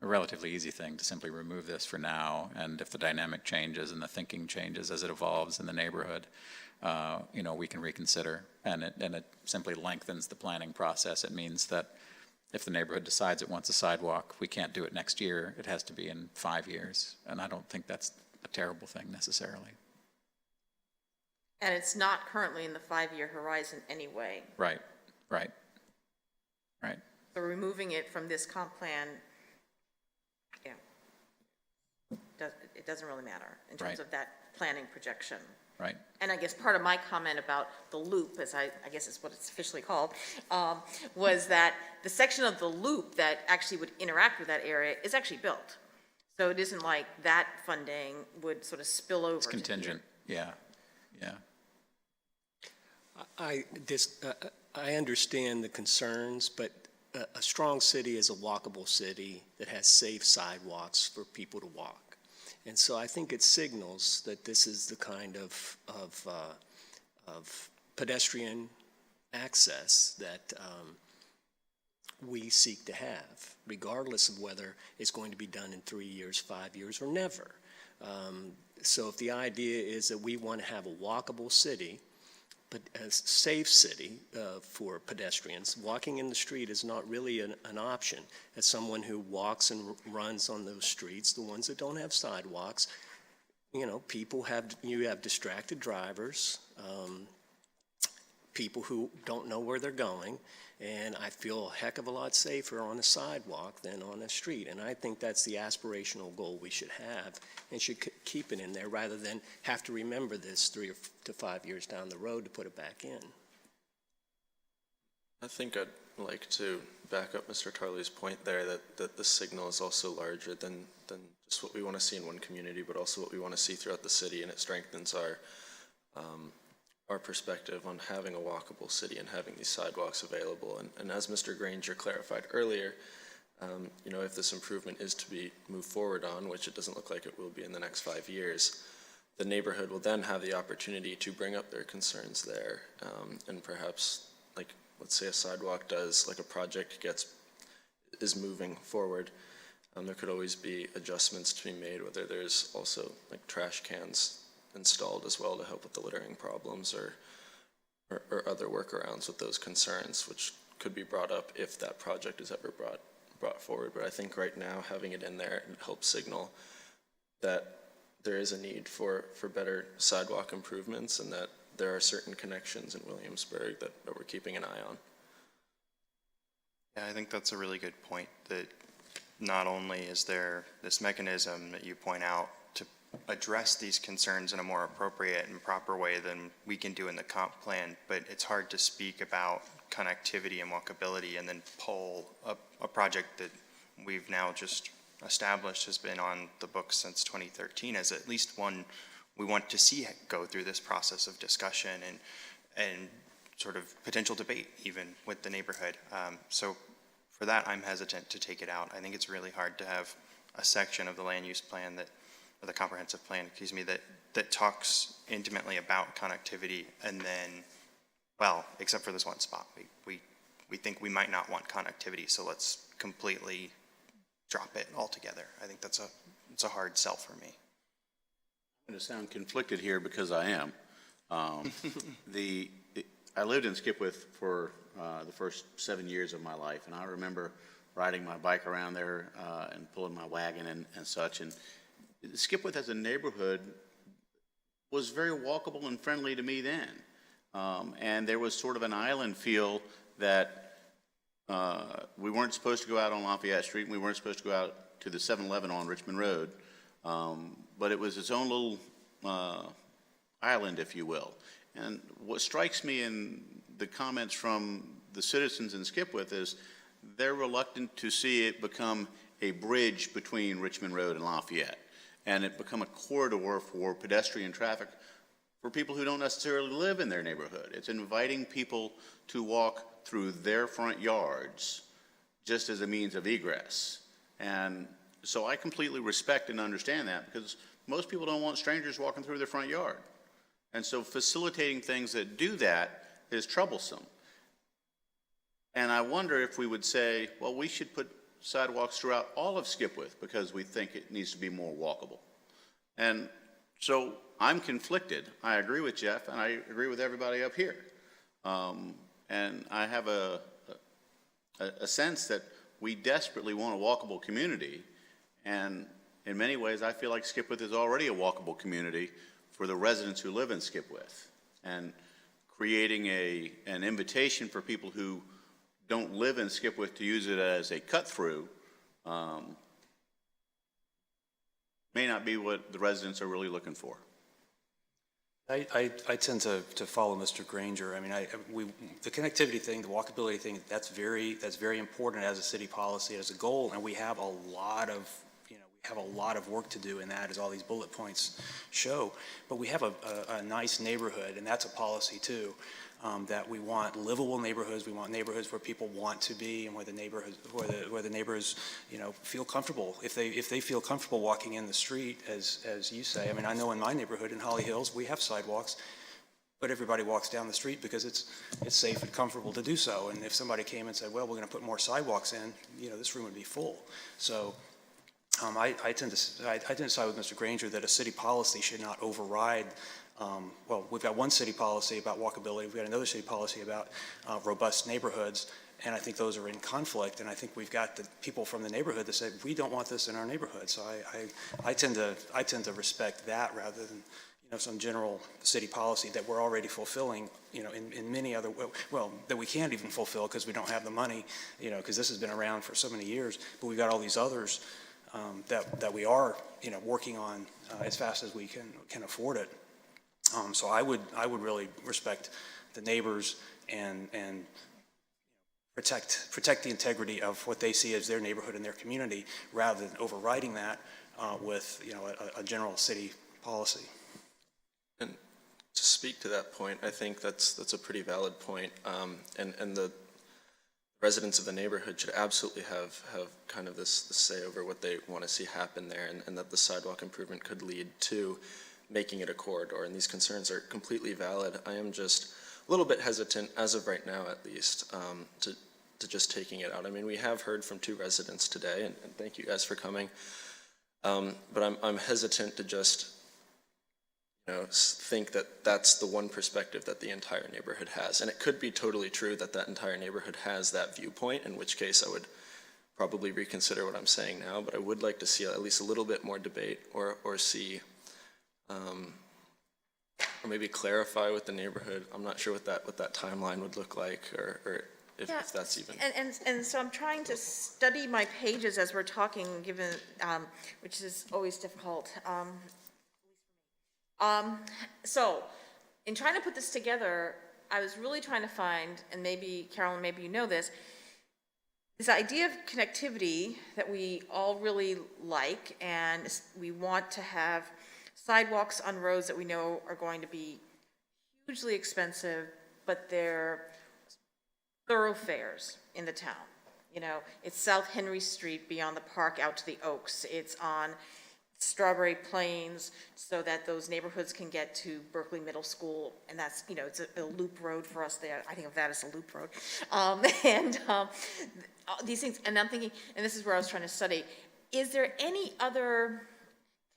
relatively easy thing to simply remove this for now, and if the dynamic changes and the thinking changes as it evolves in the neighborhood, we can reconsider, and it simply lengthens the planning process. It means that if the neighborhood decides it wants a sidewalk, we can't do it next year. It has to be in 5 years. And I don't think that's a terrible thing necessarily. And it's not currently in the 5-year horizon anyway. Right. So removing it from this comp plan, it doesn't really matter in terms Right. of that planning projection. Right. And I guess part of my comment about the loop, as I guess is what it's officially called, was that the section of the loop that actually would interact with that area is actually built. So it isn't like that funding would sort of spill over It's to here. contingent, yeah, yeah. I understand the concerns, but a strong city is a walkable city that has safe sidewalks for people to walk. And so I think it signals that this is the kind of pedestrian access that we seek to have, regardless of whether it's going to be done in 3 years, 5 years, or never. So if the idea is that we want to have a walkable city, but a safe city for pedestrians, walking in the street is not really an option. As someone who walks and runs on those streets, the ones that don't have sidewalks, you know, you have distracted drivers, people who don't know where they're going, and I feel a heck of a lot safer on a sidewalk than on a street. And I think that's the aspirational goal we should have and should keep it in there rather than have to remember this 3 to 5 years down the road to put it back in. I think I'd like to back up Mr. Tarley's point there that the signal is also larger than just what we want to see in one community, but also what we want to see throughout the city, and it strengthens our perspective on having a walkable city and having these sidewalks available. And as Mr. Granger clarified earlier, you know, if this improvement is to be moved forward on, which it doesn't look like it will be in the next 5 years, the neighborhood will then have the opportunity to bring up their concerns there. And perhaps, like, let's say a sidewalk does, like a project is moving forward, there could always be adjustments to be made, whether there's also like trash cans installed as well to help with the littering problems or other workarounds with those concerns, which could be brought up if that project is ever brought forward. But I think right now having it in there helps signal that there is a need for better sidewalk improvements and that there are certain connections in Williamsburg that we're keeping an eye on. Yeah, I think that's a really good point, that not only is there this mechanism that you point out to address these concerns in a more appropriate and proper way than we can do in the comp plan, but it's hard to speak about connectivity and walkability and then pull a project that we've now just established has been on the books since 2013 as at least one we want to see go through this process of discussion and sort of potential debate even with the neighborhood. So for that, I'm hesitant to take it out. I think it's really hard to have a section of the land use plan or the comprehensive plan, excuse me, that talks intimately about connectivity and then, well, except for this one spot, we think we might not want connectivity, so let's completely drop it altogether. I think it's a hard sell for me. I'm going to sound conflicted here because I am. I lived in Skipwith for the first 7 years of my life, and I remember riding my bike around there and pulling my wagon and such. And Skipwith as a neighborhood was very walkable and friendly to me then. And there was sort of an island feel that we weren't supposed to go out on Lafayette Street, and we weren't supposed to go out to the 7-Eleven on Richmond Road. But it was its own little island, if you will. And what strikes me in the comments from the citizens in Skipwith is they're reluctant to see it become a bridge between Richmond Road and Lafayette, and it become a corridor for pedestrian traffic for people who don't necessarily live in their neighborhood. It's inviting people to walk through their front yards just as a means of egress. And so I completely respect and understand that, because most people don't want strangers walking through their front yard. And so facilitating things that do that is troublesome. And I wonder if we would say, well, we should put sidewalks throughout all of Skipwith because we think it needs to be more walkable. And so I'm conflicted. I agree with Jeff, and I agree with everybody up here. And I have a sense that we desperately want a walkable community. And in many ways, I feel like Skipwith is already a walkable community for the residents who live in Skipwith. And creating an invitation for people who don't live in Skipwith to use it as a cut-through may not be what the residents are really looking for. I tend to follow Mr. Granger. I mean, the connectivity thing, the walkability thing, that's very important as a city policy, as a goal, and we have a lot of, we have a lot of work to do in that, as all these bullet points show. But we have a nice neighborhood, and that's a policy too, that we want livable neighborhoods. We want neighborhoods where people want to be, and where the neighbors, you know, feel comfortable. If they feel comfortable walking in the street, as you say. I mean, I know in my neighborhood in Holly Hills, we have sidewalks, but everybody walks down the street because it's safe and comfortable to do so. And if somebody came and said, well, we're going to put more sidewalks in, you know, this room would be full. So I tend to side with Mr. Granger that a city policy should not override. Well, we've got one city policy about walkability. We've got another city policy about robust neighborhoods. And I think those are in conflict. And I think we've got the people from the neighborhood that say, we don't want this in our neighborhood. So I tend to respect that rather than, you know, some general city policy that we're already fulfilling, you know, in many other, well, that we can't even fulfill because we don't have the money, you know, because this has been around for so many years. But we've got all these others that we are, you know, working on as fast as we can afford it. So I would really respect the neighbors and protect the integrity of what they see as their neighborhood and their community, rather than overriding that with, you know, a general city policy. And to speak to that point, I think that's a pretty valid point. And the residents of the neighborhood should absolutely have kind of this say over what they want to see happen there, and that the sidewalk improvement could lead to making it a corridor. And these concerns are completely valid. I am just a little bit hesitant, as of right now at least, to just taking it out. I mean, we have heard from 2 residents today, and thank you guys for coming. But I'm hesitant to just, you know, think that that's the one perspective that the entire neighborhood has. And it could be totally true that that entire neighborhood has that viewpoint, in which case I would probably reconsider what I'm saying now. But I would like to see at least a little bit more debate, or see, or maybe clarify with the neighborhood. I'm not sure what that timeline would look like, or if that's even. And so I'm trying to study my pages as we're talking, given, which is always difficult. So in trying to put this together, I was really trying to find, and maybe, Carolyn, maybe you know this idea of connectivity that we all really like, and we want to have sidewalks on roads that we know are going to be hugely expensive, but they're thoroughfares in the town. You know, it's South Henry Street beyond the park out to the Oaks. It's on Strawberry Plains so that those neighborhoods can get to Berkeley Middle School, and that's, you know, it's a loop road for us there. I think of that as a loop road. These things, and I'm thinking, and this is where I was trying to study, is there any other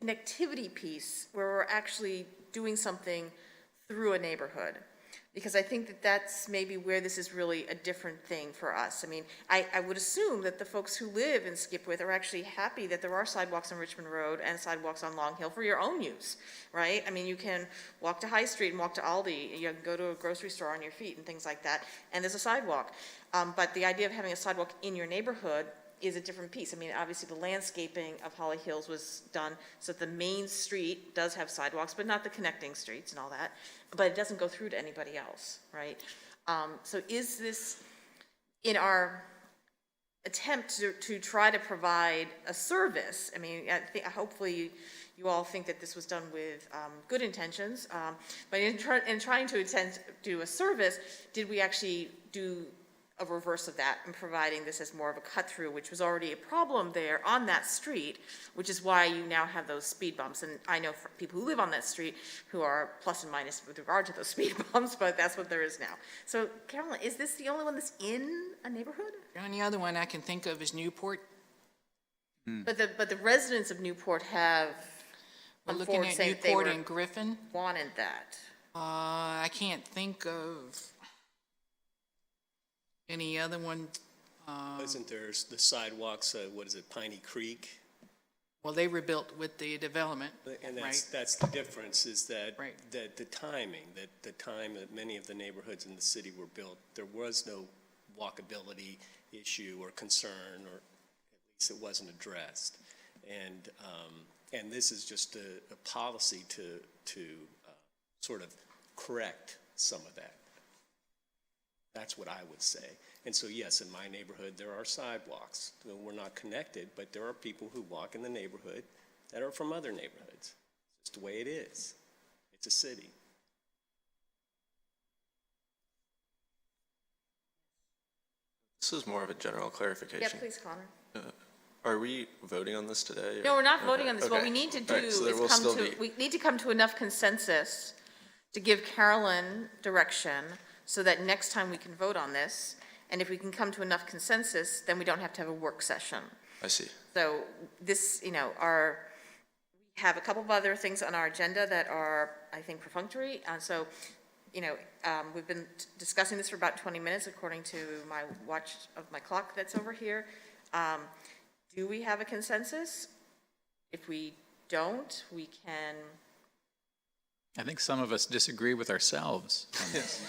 connectivity piece where we're actually doing something through a neighborhood? Because I think that that's maybe where this is really a different thing for us. I mean, I would assume that the folks who live in Skipwith are actually happy that there are sidewalks on Richmond Road and sidewalks on Long Hill for your own use, right? I mean, you can walk to High Street and walk to Aldi, you can go to a grocery store on your feet and things like that, and there's a sidewalk. But the idea of having a sidewalk in your neighborhood is a different piece. I mean, obviously the landscaping of Holly Hills was done so that the main street does have sidewalks, but not the connecting streets and all that. But it doesn't go through to anybody else, right? So is this, in our attempt to try to provide a service, I mean, I think, hopefully you all think that this was done with good intentions, but in trying to do a service, did we actually do a reverse of that and providing this as more of a cut through, which was already a problem there on that street, which is why you now have those speed bumps. And I know for people who live on that street who are plus and minus with regard to those speed bumps, but that's what there is now. So Carolyn, is this the only one that's in a neighborhood? The only other one I can think of is Newport. But the residents of Newport have We're come looking forward at saying they Newport and Griffin. wanted that. I can't think of any other one. Isn't there the sidewalks, what is it, Piney Creek? Well, they were built with the development, And right? that's the difference, is that, Right. that the timing, that the time that many of the neighborhoods in the city were built, there was no walkability issue or concern, or at least it wasn't addressed. And this is just a policy to sort of correct some of that. That's what I would say. And so, yes, in my neighborhood, there are sidewalks. We're not connected, but there are people who walk in the neighborhood that are from other neighborhoods. It's just the way it is. It's a city. This is more of a general clarification. Yeah, please, Connor. Are we voting on this today? No, we're not voting Okay, on this. What okay. we need to do All right, so there will is still come to, be- we need to come to enough consensus to give Carolyn direction so that next time we can vote on this. And if we can come to enough consensus, then we don't have to have a work session. I see. So this, we have a couple of other things on our agenda that are, I think, perfunctory. So, we've been discussing this for about 20 minutes according to my watch of my clock that's over here. Do we have a consensus? If we don't, we can. I think some of us disagree with ourselves on this.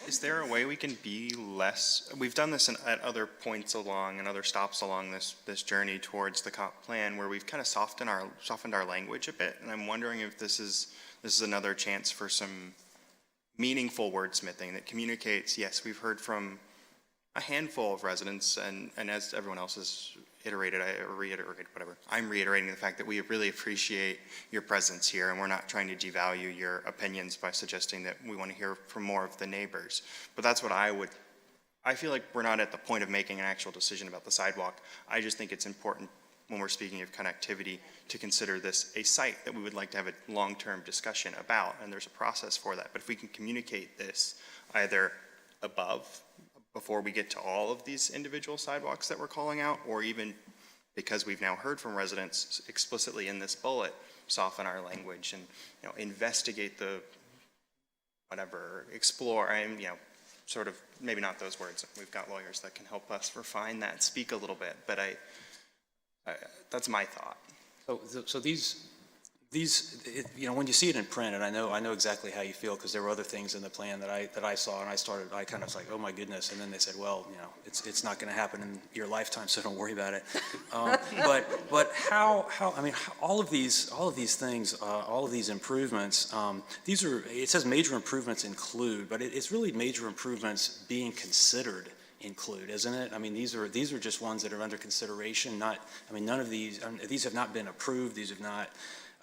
Is there a way we can be less, we've done this at other points along and other stops along this journey towards the comp plan where we've kind of softened our language a bit, and I'm wondering if this is another chance for some meaningful wordsmithing that communicates, yes, we've heard from a handful of residents, and as everyone else has reiterated, whatever. I'm reiterating the fact that we really appreciate your presence here, and we're not trying to devalue your opinions by suggesting that we want to hear from more of the neighbors. But that's what I feel like we're not at the point of making an actual decision about the sidewalk. I just think it's important when we're speaking of connectivity to consider this a site that we would like to have a long-term discussion about, and there's a process for that. But if we can communicate this either above, before we get to all of these individual sidewalks that we're calling out, or even because we've now heard from residents explicitly in this bullet, soften our language and, investigate the, whatever, explore, and, sort of, maybe not those words. We've got lawyers that can help us refine that, speak a little bit, but that's my thought. So these, when you see it in print, and I know exactly how you feel, because there were other things in the plan that I saw, and I kind of was like, oh my goodness, and then they said, well, it's not going to happen in your lifetime, so don't worry about it. But how, all of these things, all of these improvements, it says major improvements include, but it's really major improvements being considered include, isn't it? I mean, these are just ones that are under consideration, none of these have not been approved, these have not.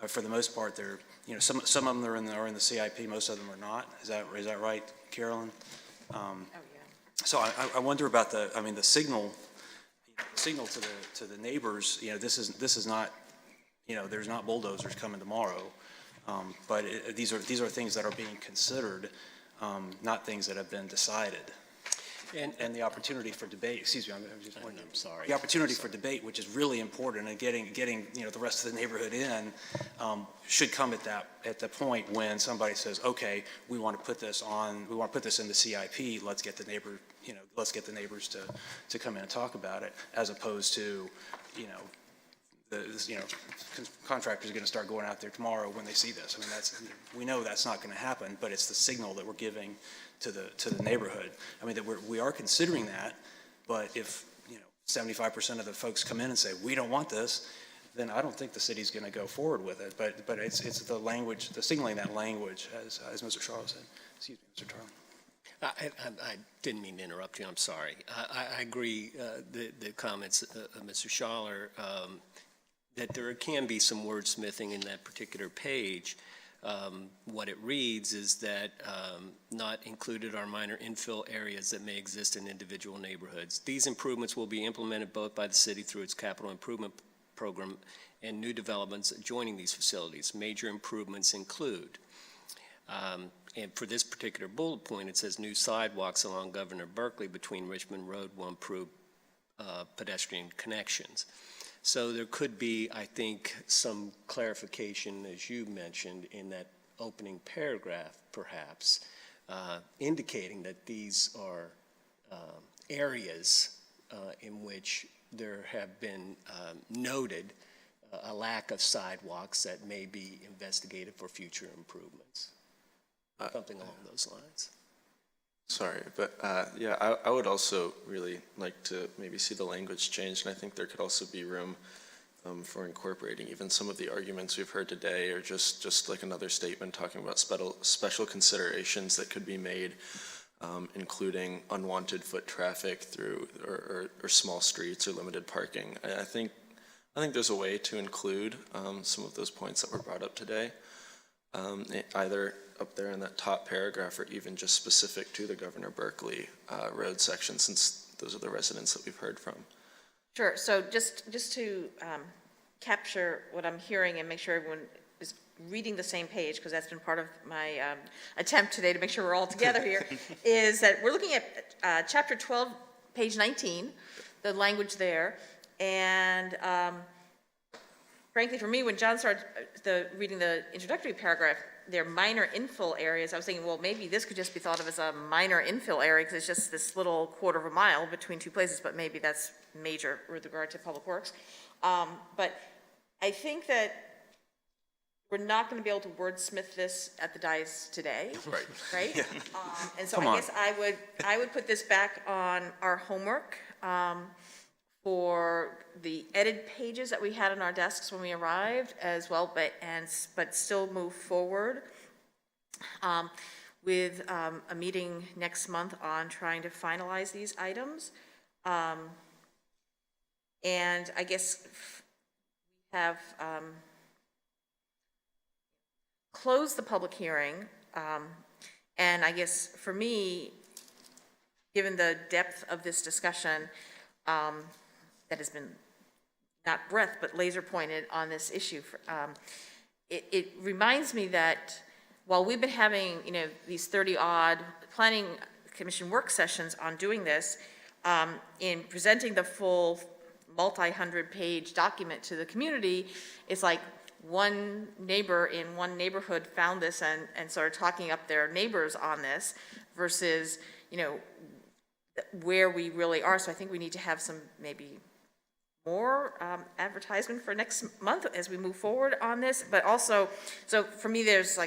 For the most part, they're, some of them are in the CIP, most of them are not. Is that right, Carolyn? Oh, yeah. So I wonder about the signal to the neighbors. This is not, there's not bulldozers coming tomorrow, but these are things that are being considered, not things that have been decided. And the opportunity for debate, excuse me, I'm sorry. The opportunity for debate, which is really important, and getting the rest of the neighborhood in, should come at the point when somebody says, okay, we want to put this in the CIP. Let's get the neighbors to come in and talk about it, as opposed to, contractors are going to start going out there tomorrow when they see this. We know that's not going to happen, but it's the signal that we're giving to the neighborhood. That we are considering that, but if 75% of the folks come in and say we don't want this, then I don't think the city's going to go forward with it. But it's the language, the signaling that language, as Mr. Shaw said. Excuse me, Mr. Tarley. I didn't mean to interrupt you, I'm sorry. I agree, the comments of Mr. Schaller, that there can be some wordsmithing in that particular page. What it reads is that not included are minor infill areas that may exist in individual neighborhoods. These improvements will be implemented both by the city through its capital improvement program and new developments adjoining these facilities. Major improvements include, and for this particular bullet point, it says new sidewalks along Governor Berkeley between Richmond Road will improve pedestrian connections. So there could be, I think, some clarification, as you mentioned, in that opening paragraph, perhaps, indicating that these are areas in which there have been noted a lack of sidewalks that may be investigated for future improvements. Something along those lines. Sorry, but I would also really like to maybe see the language changed, and I think there could also be room for incorporating even some of the arguments we've heard today, or just like another statement talking about special considerations that could be made, including unwanted foot traffic through, or small streets or limited parking. I think there's a way to include some of those points that were brought up today, either up there in that top paragraph or even just specific to the Governor Berkeley road section, since those are the residents that we've heard from. Sure, so just to capture what I'm hearing and make sure everyone is reading the same page, because that's been part of my attempt today to make sure we're all together here, is that we're looking at Chapter 12, page 19, the language there, and frankly, for me, when John started reading the introductory paragraph, they're minor infill areas. I was thinking, well, maybe this could just be thought of as a minor infill area because it's just this little quarter of a mile between two places, but maybe that's major with regard to public works. But I think that we're not going to be able to wordsmith this at the dais today. Right? Yeah. And so I guess I would put this back on our homework for the edited pages that we had on our desks when we arrived as well, but still move forward with a meeting next month on trying to finalize these items. And I guess we have closed the public hearing. And I guess for me, given the depth of this discussion, that has been not breadth, but laser pointed on this issue. It reminds me that while we've been having, these 30-odd planning commission work sessions on doing this, in presenting the full multi-hundred-page document to the community, it's like one neighbor in one neighborhood found this and started talking up their neighbors on this versus, where we really are. So I think we need to have some maybe more advertisement for next month as we move forward on this. But also, so for me, there's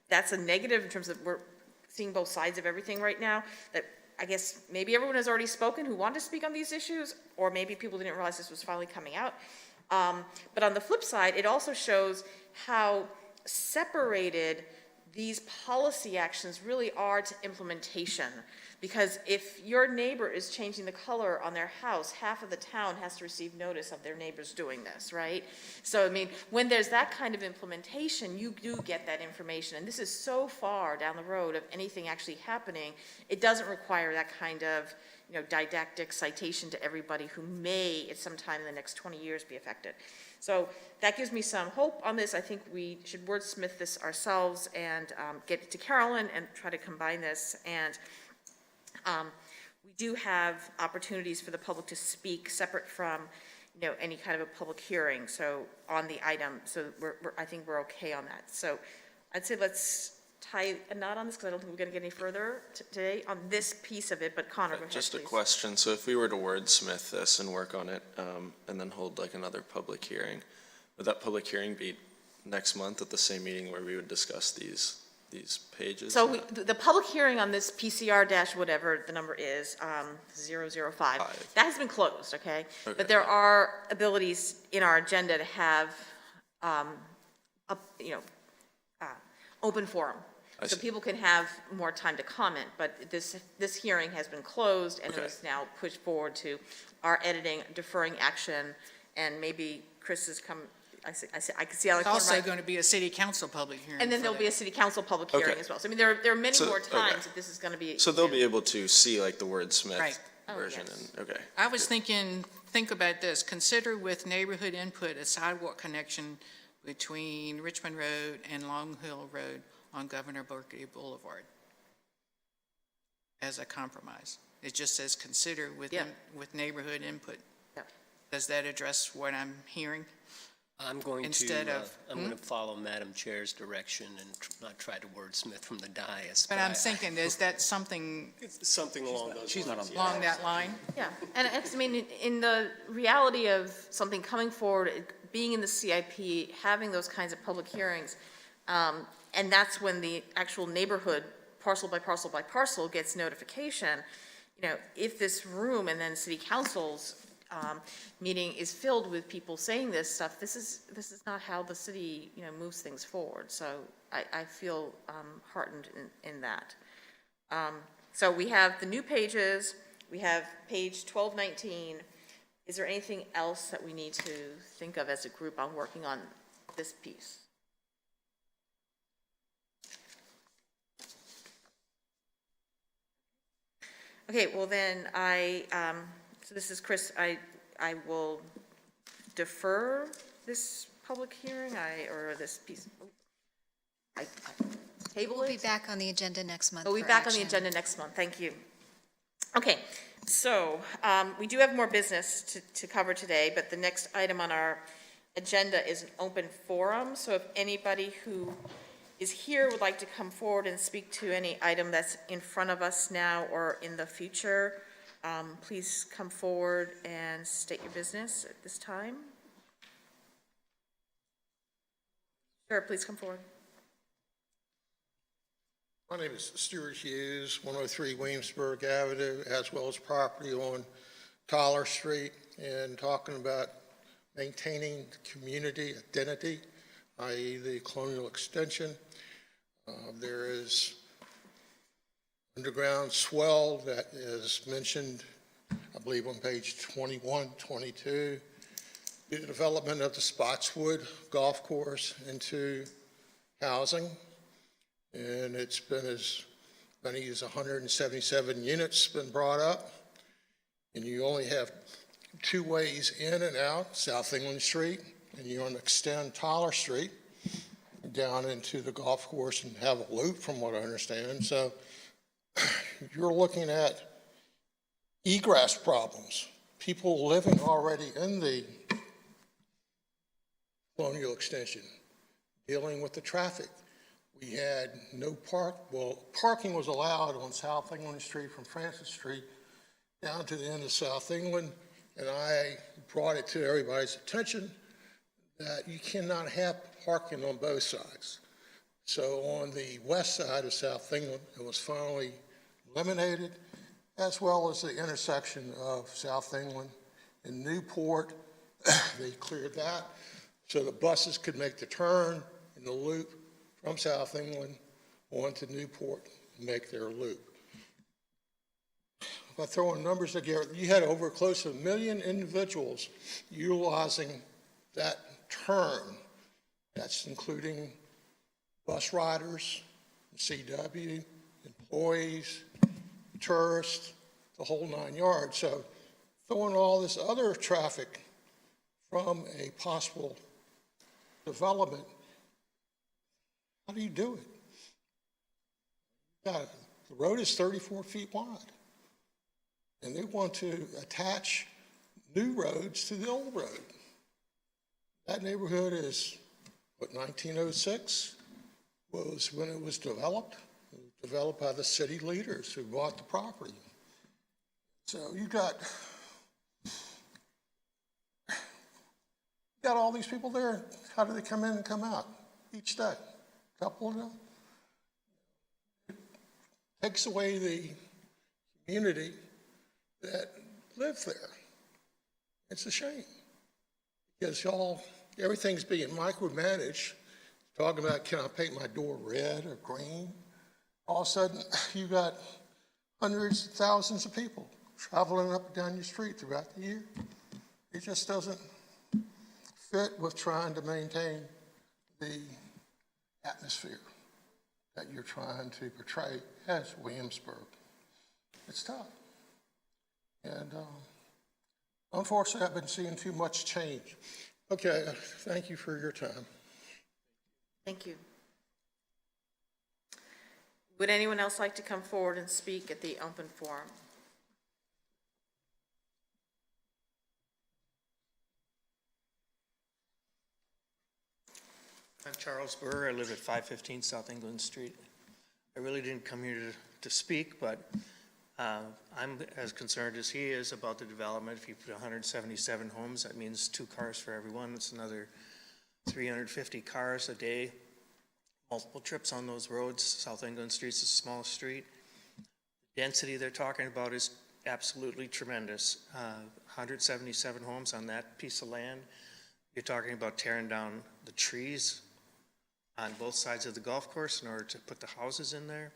that's a negative in terms of we're seeing both sides of everything right now, that I guess maybe everyone has already spoken who wanted to speak on these issues, or maybe people didn't realize this was finally coming out. But on the flip side, it also shows how separated these policy actions really are to implementation. Because if your neighbor is changing the color on their house, half of the town has to receive notice of their neighbors doing this, right? So, I mean, when there's that kind of implementation, you do get that information. And this is so far down the road of anything actually happening, it doesn't require that kind of, didactic citation to everybody who may at some time in the next 20 years be affected. So that gives me some hope on this. I think we should wordsmith this ourselves and get it to Carolyn and try to combine this. And we do have opportunities for the public to speak separate from, any kind of a public hearing. So on the item, so I think we're okay on that. So I'd say let's tie a knot on this because I don't think we're going to get any further today on this piece of it. But Connor, go ahead, just a please. question. So if we were to wordsmith this and work on it, and then hold another public hearing, would that public hearing be next month at the same meeting where we would discuss these pages? So the public hearing on this PCR dash whatever the number is, 005, that has been closed, okay? But there are abilities in our agenda to have, open forum. So people can have more time to comment, but this hearing has been closed and it was now pushed forward to our editing, deferring action, and maybe Chris has come, I can see how It's also going to be a city council public hearing. and then there'll be a city council public hearing as well. So I mean, there are many more times that this is going to be. So they'll be able to see the wordsmith Right. version. yes. And I was thinking, think about this, consider with neighborhood input a sidewalk connection between Richmond Road and Long Hill Road on Governor Berkeley Boulevard as a compromise. It just says consider with neighborhood input. Yeah. Does that address what I'm hearing? I'm going Instead to, of- I'm going to follow Madam Chair's direction and not try to wordsmith from the dais. But I'm thinking, is that something It's something along those lines. She's not on the along that line? Yeah, and I mean, in the reality of something coming forward, being in the CIP, having those kinds of public hearings, and that's when the actual neighborhood, parcel by parcel by parcel, gets notification, if this room and then city council's meeting is filled with people saying this stuff, this is not how the city, moves things forward. So I feel heartened in that. So we have the new pages, we have page 1219. Is there anything else that we need to think of as a group on working on this piece? Okay, well then so this is Chris, I will defer this public hearing, or this piece. I table it? We'll be back on the agenda next month. We'll be for back on the action. agenda next month, thank you. Okay, so we do have more business to cover today, but the next item on our agenda is an open forum. So if anybody who is here would like to come forward and speak to any item that's in front of us now or in the future, please come forward and state your business at this time. Sure, please come forward. My name is Stuart Hughes, 103 Williamsburg Avenue, as well as property on Tyler Street, and talking about maintaining community identity, i.e. the Colonial Extension. There is underground swell that is mentioned, I believe, on page 21, 22. The development of the Spotswood Golf Course into housing. And it's been as many as 177 units been brought up. And you only have two ways in and out, South England Street, and you want to extend Tyler Street down into the golf course and have a loop, from what I understand. So you're looking at egress problems. People living already in the Colonial Extension, dealing with the traffic. We had no parking was allowed on South England Street from Francis Street down to the end of South England, and I brought it to everybody's attention that you cannot have parking on both sides. So on the west side of South England, it was finally eliminated, as well as the intersection of South England and Newport. They cleared that so the buses could make the turn in the loop from South England onto Newport and make their loop. By throwing numbers together, you had over close to 1 million individuals utilizing that turn. That's including bus riders, CW, employees, tourists, the whole 9 yards. So throwing all this other traffic from a possible development, how do you do it? The road is 34 feet wide, and they want to attach new roads to the old road. That neighborhood is, what, 1906 was when it was developed. It was developed by the city leaders who bought the property. So you got all these people there. How do they come in and come out each day? A couple of them. It takes away the community that live there. It's a shame because everything's being micromanaged. Talking about, can I paint my door red or green? All of a sudden, you got hundreds of thousands of people traveling up and down your street throughout the year. It just doesn't fit with trying to maintain the atmosphere that you're trying to portray as Williamsburg. It's tough. And unfortunately, I've been seeing too much change. Okay, thank you for your time. Thank you. Would anyone else like to come forward and speak at the open forum? I'm Charles Burr. I live at 515 South England Street. I really didn't come here to speak, but I'm as concerned as he is about the development. If you put 177 homes, that means 2 cars for everyone. It's another 350 cars a day, multiple trips on those roads. South England Street's the smallest street. The density they're talking about is absolutely tremendous. 177 homes on that piece of land. You're talking about tearing down the trees on both sides of the golf course in order to put the houses in there.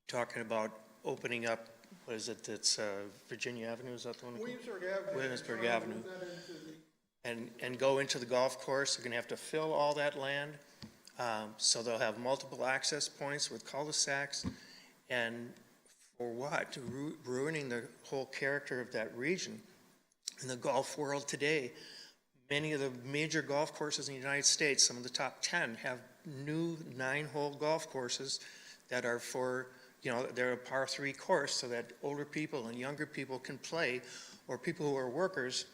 Talking about opening up, what is it, it's Virginia Avenue, is that the one? Williamsburg Avenue. Williamsburg Avenue. And go into the golf course. They're gonna have to fill all that land. So they'll have multiple access points with cul-de-sacs. And for what? Ruining the whole character of that region. In the golf world today, many of the major golf courses in the United States, some of the top 10, have new 9-hole golf courses that are for, they're a par 3 course so that older people and younger people can play, or people who are workers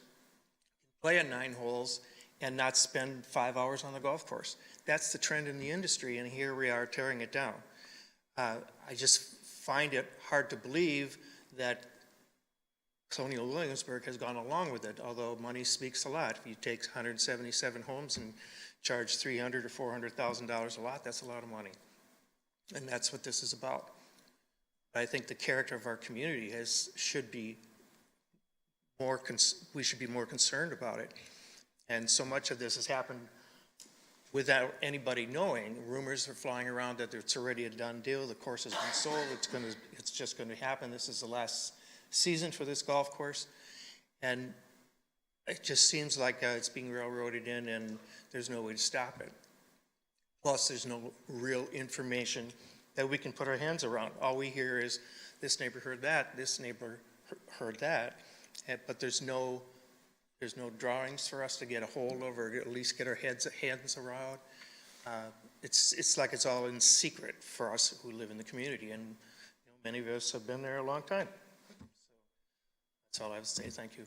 play at 9 holes and not spend 5 hours on the golf course. That's the trend in the industry, and here we are tearing it down. I just find it hard to believe that Colonial Williamsburg has gone along with it, although money speaks a lot. If you take 177 homes and charge $300,000 or $400,000 a lot, that's a lot of money. And that's what this is about. I think the character of our community should be more concerned about it. And so much of this has happened without anybody knowing. Rumors are flying around that it's already a done deal. The course has been sold. It's just going to happen. This is the last season for this golf course. And it just seems like it's being railroaded in and there's no way to stop it. Plus, there's no real information that we can put our hands around. All we hear is this neighbor heard that, this neighbor heard that, but there's no drawings for us to get a hold of or at least get our hands around. It's like it's all in secret for us who live in the community, and many of us have been there a long time. So that's all I have to say. Thank you.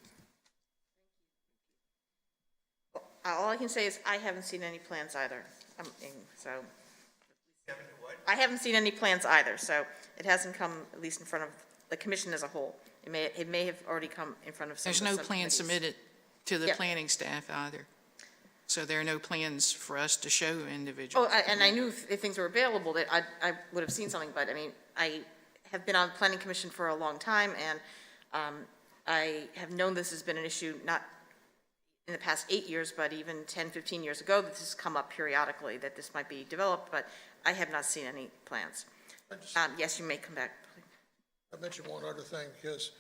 All I can say is I haven't seen any plans either. I haven't seen any plans either, so it hasn't come, at least in front of the commission as a whole. It may have already come in front of some of the There's no plan submitted to the Yep. planning staff either. So there are no plans for us to show individuals. And I knew if things were available that I would have seen something, but I mean, I have been on the planning commission for a long time, and I have known this has been an issue, not in the past 8 years, but even 10, 15 years ago, that this has come up periodically, that this might be developed, but I have not seen any plans. Yes, you may come back, please. I mentioned one other thing, because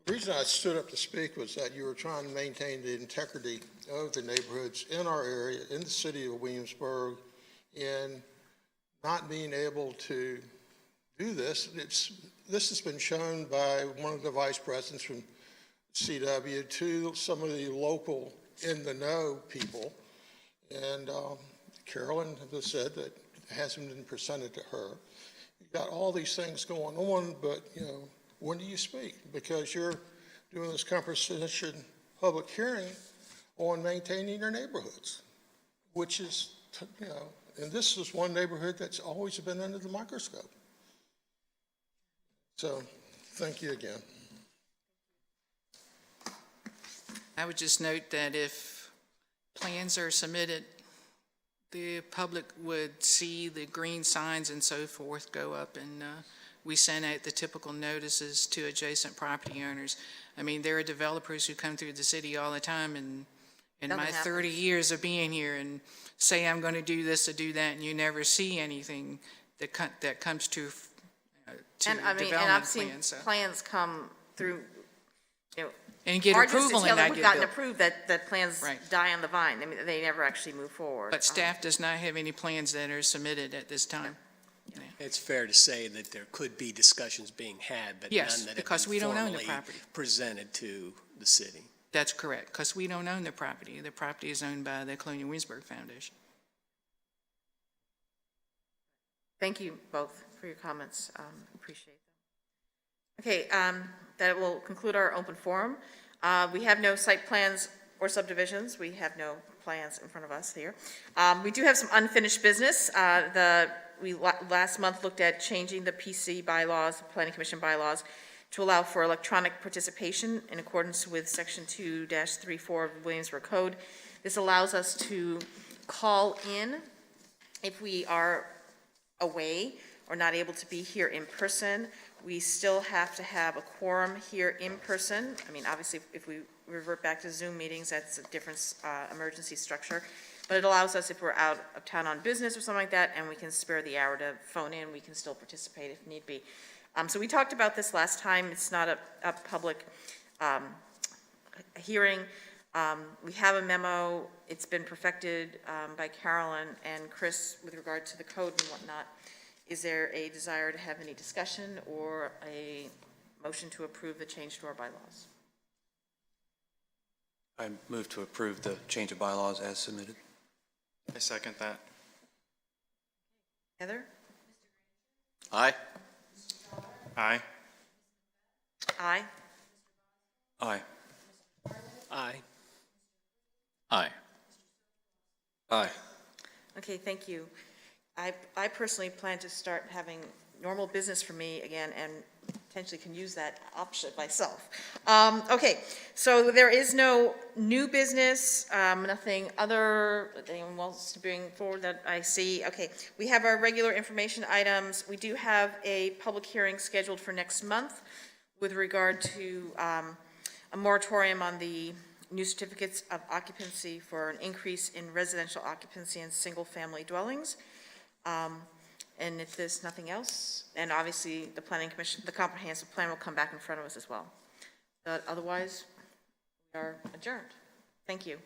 the reason I stood up to speak was that you were trying to maintain the integrity of the neighborhoods in our area, in the city of Williamsburg, and not being able to do this. This has been shown by one of the vice presidents from CW to some of the local in-the-know people, and Carolyn has said that it hasn't been presented to her. You've got all these things going on, but, when do you speak? Because you're doing this comprehensive public hearing on maintaining your neighborhoods, which is, and this is one neighborhood that's always been under the microscope. So, thank you again. I would just note that if plans are submitted, the public would see the green signs and so forth go up, and we send out the typical notices to adjacent property owners. I mean, there are developers who come through the city all the time, and in my 30 years of being here, and say I'm going to do this or do that, and you never see anything that comes to development I've seen plans. So. plans come through, And get approval and not we've get gotten built. approved that plans Right. die on the vine. I mean, they never actually move forward. But staff does not have any plans that are submitted at this time. It's fair to say that there could be discussions being had, but Yes, none that because have we been don't own the formally property. presented to the city. That's correct, because we don't own the property. The property is owned by the Colonial Williamsburg Foundation. Thank you both for your comments. Appreciate them. Okay, that will conclude our open forum. We have no site plans or subdivisions. We have no plans in front of us here. We do have some unfinished business. We last month looked at changing the PC bylaws, the Planning Commission bylaws, to allow for electronic participation in accordance with Section 2-34 of the Williamsburg Code. This allows us to call in if we are away or not able to be here in person. We still have to have a quorum here in person. I mean, obviously, if we revert back to Zoom meetings, that's a different emergency structure. But it allows us, if we're out of town on business or something like that, and we can spare the hour to phone in, we can still participate if need be. So we talked about this last time. It's not a public hearing. We have a memo. It's been perfected by Carolyn and Chris with regard to the code and whatnot. Is there a desire to have any discussion or a motion to approve the change to our bylaws? I move to approve the change of bylaws as submitted. I second that. Heather? Aye. Aye. Aye. Aye. Aye. Aye. Aye. Okay, thank you. I personally plan to start having normal business for me again and potentially can use that option myself. Okay, so there is no new business, nothing other, anyone wants to bring forward that I see. Okay, we have our regular information items. We do have a public hearing scheduled for next month with regard to a moratorium on the new certificates of occupancy for an increase in residential occupancy in single-family dwellings. And if there's nothing else, and obviously the Planning Commission, the comprehensive plan will come back in front of us as well. But otherwise, we are adjourned. Thank you.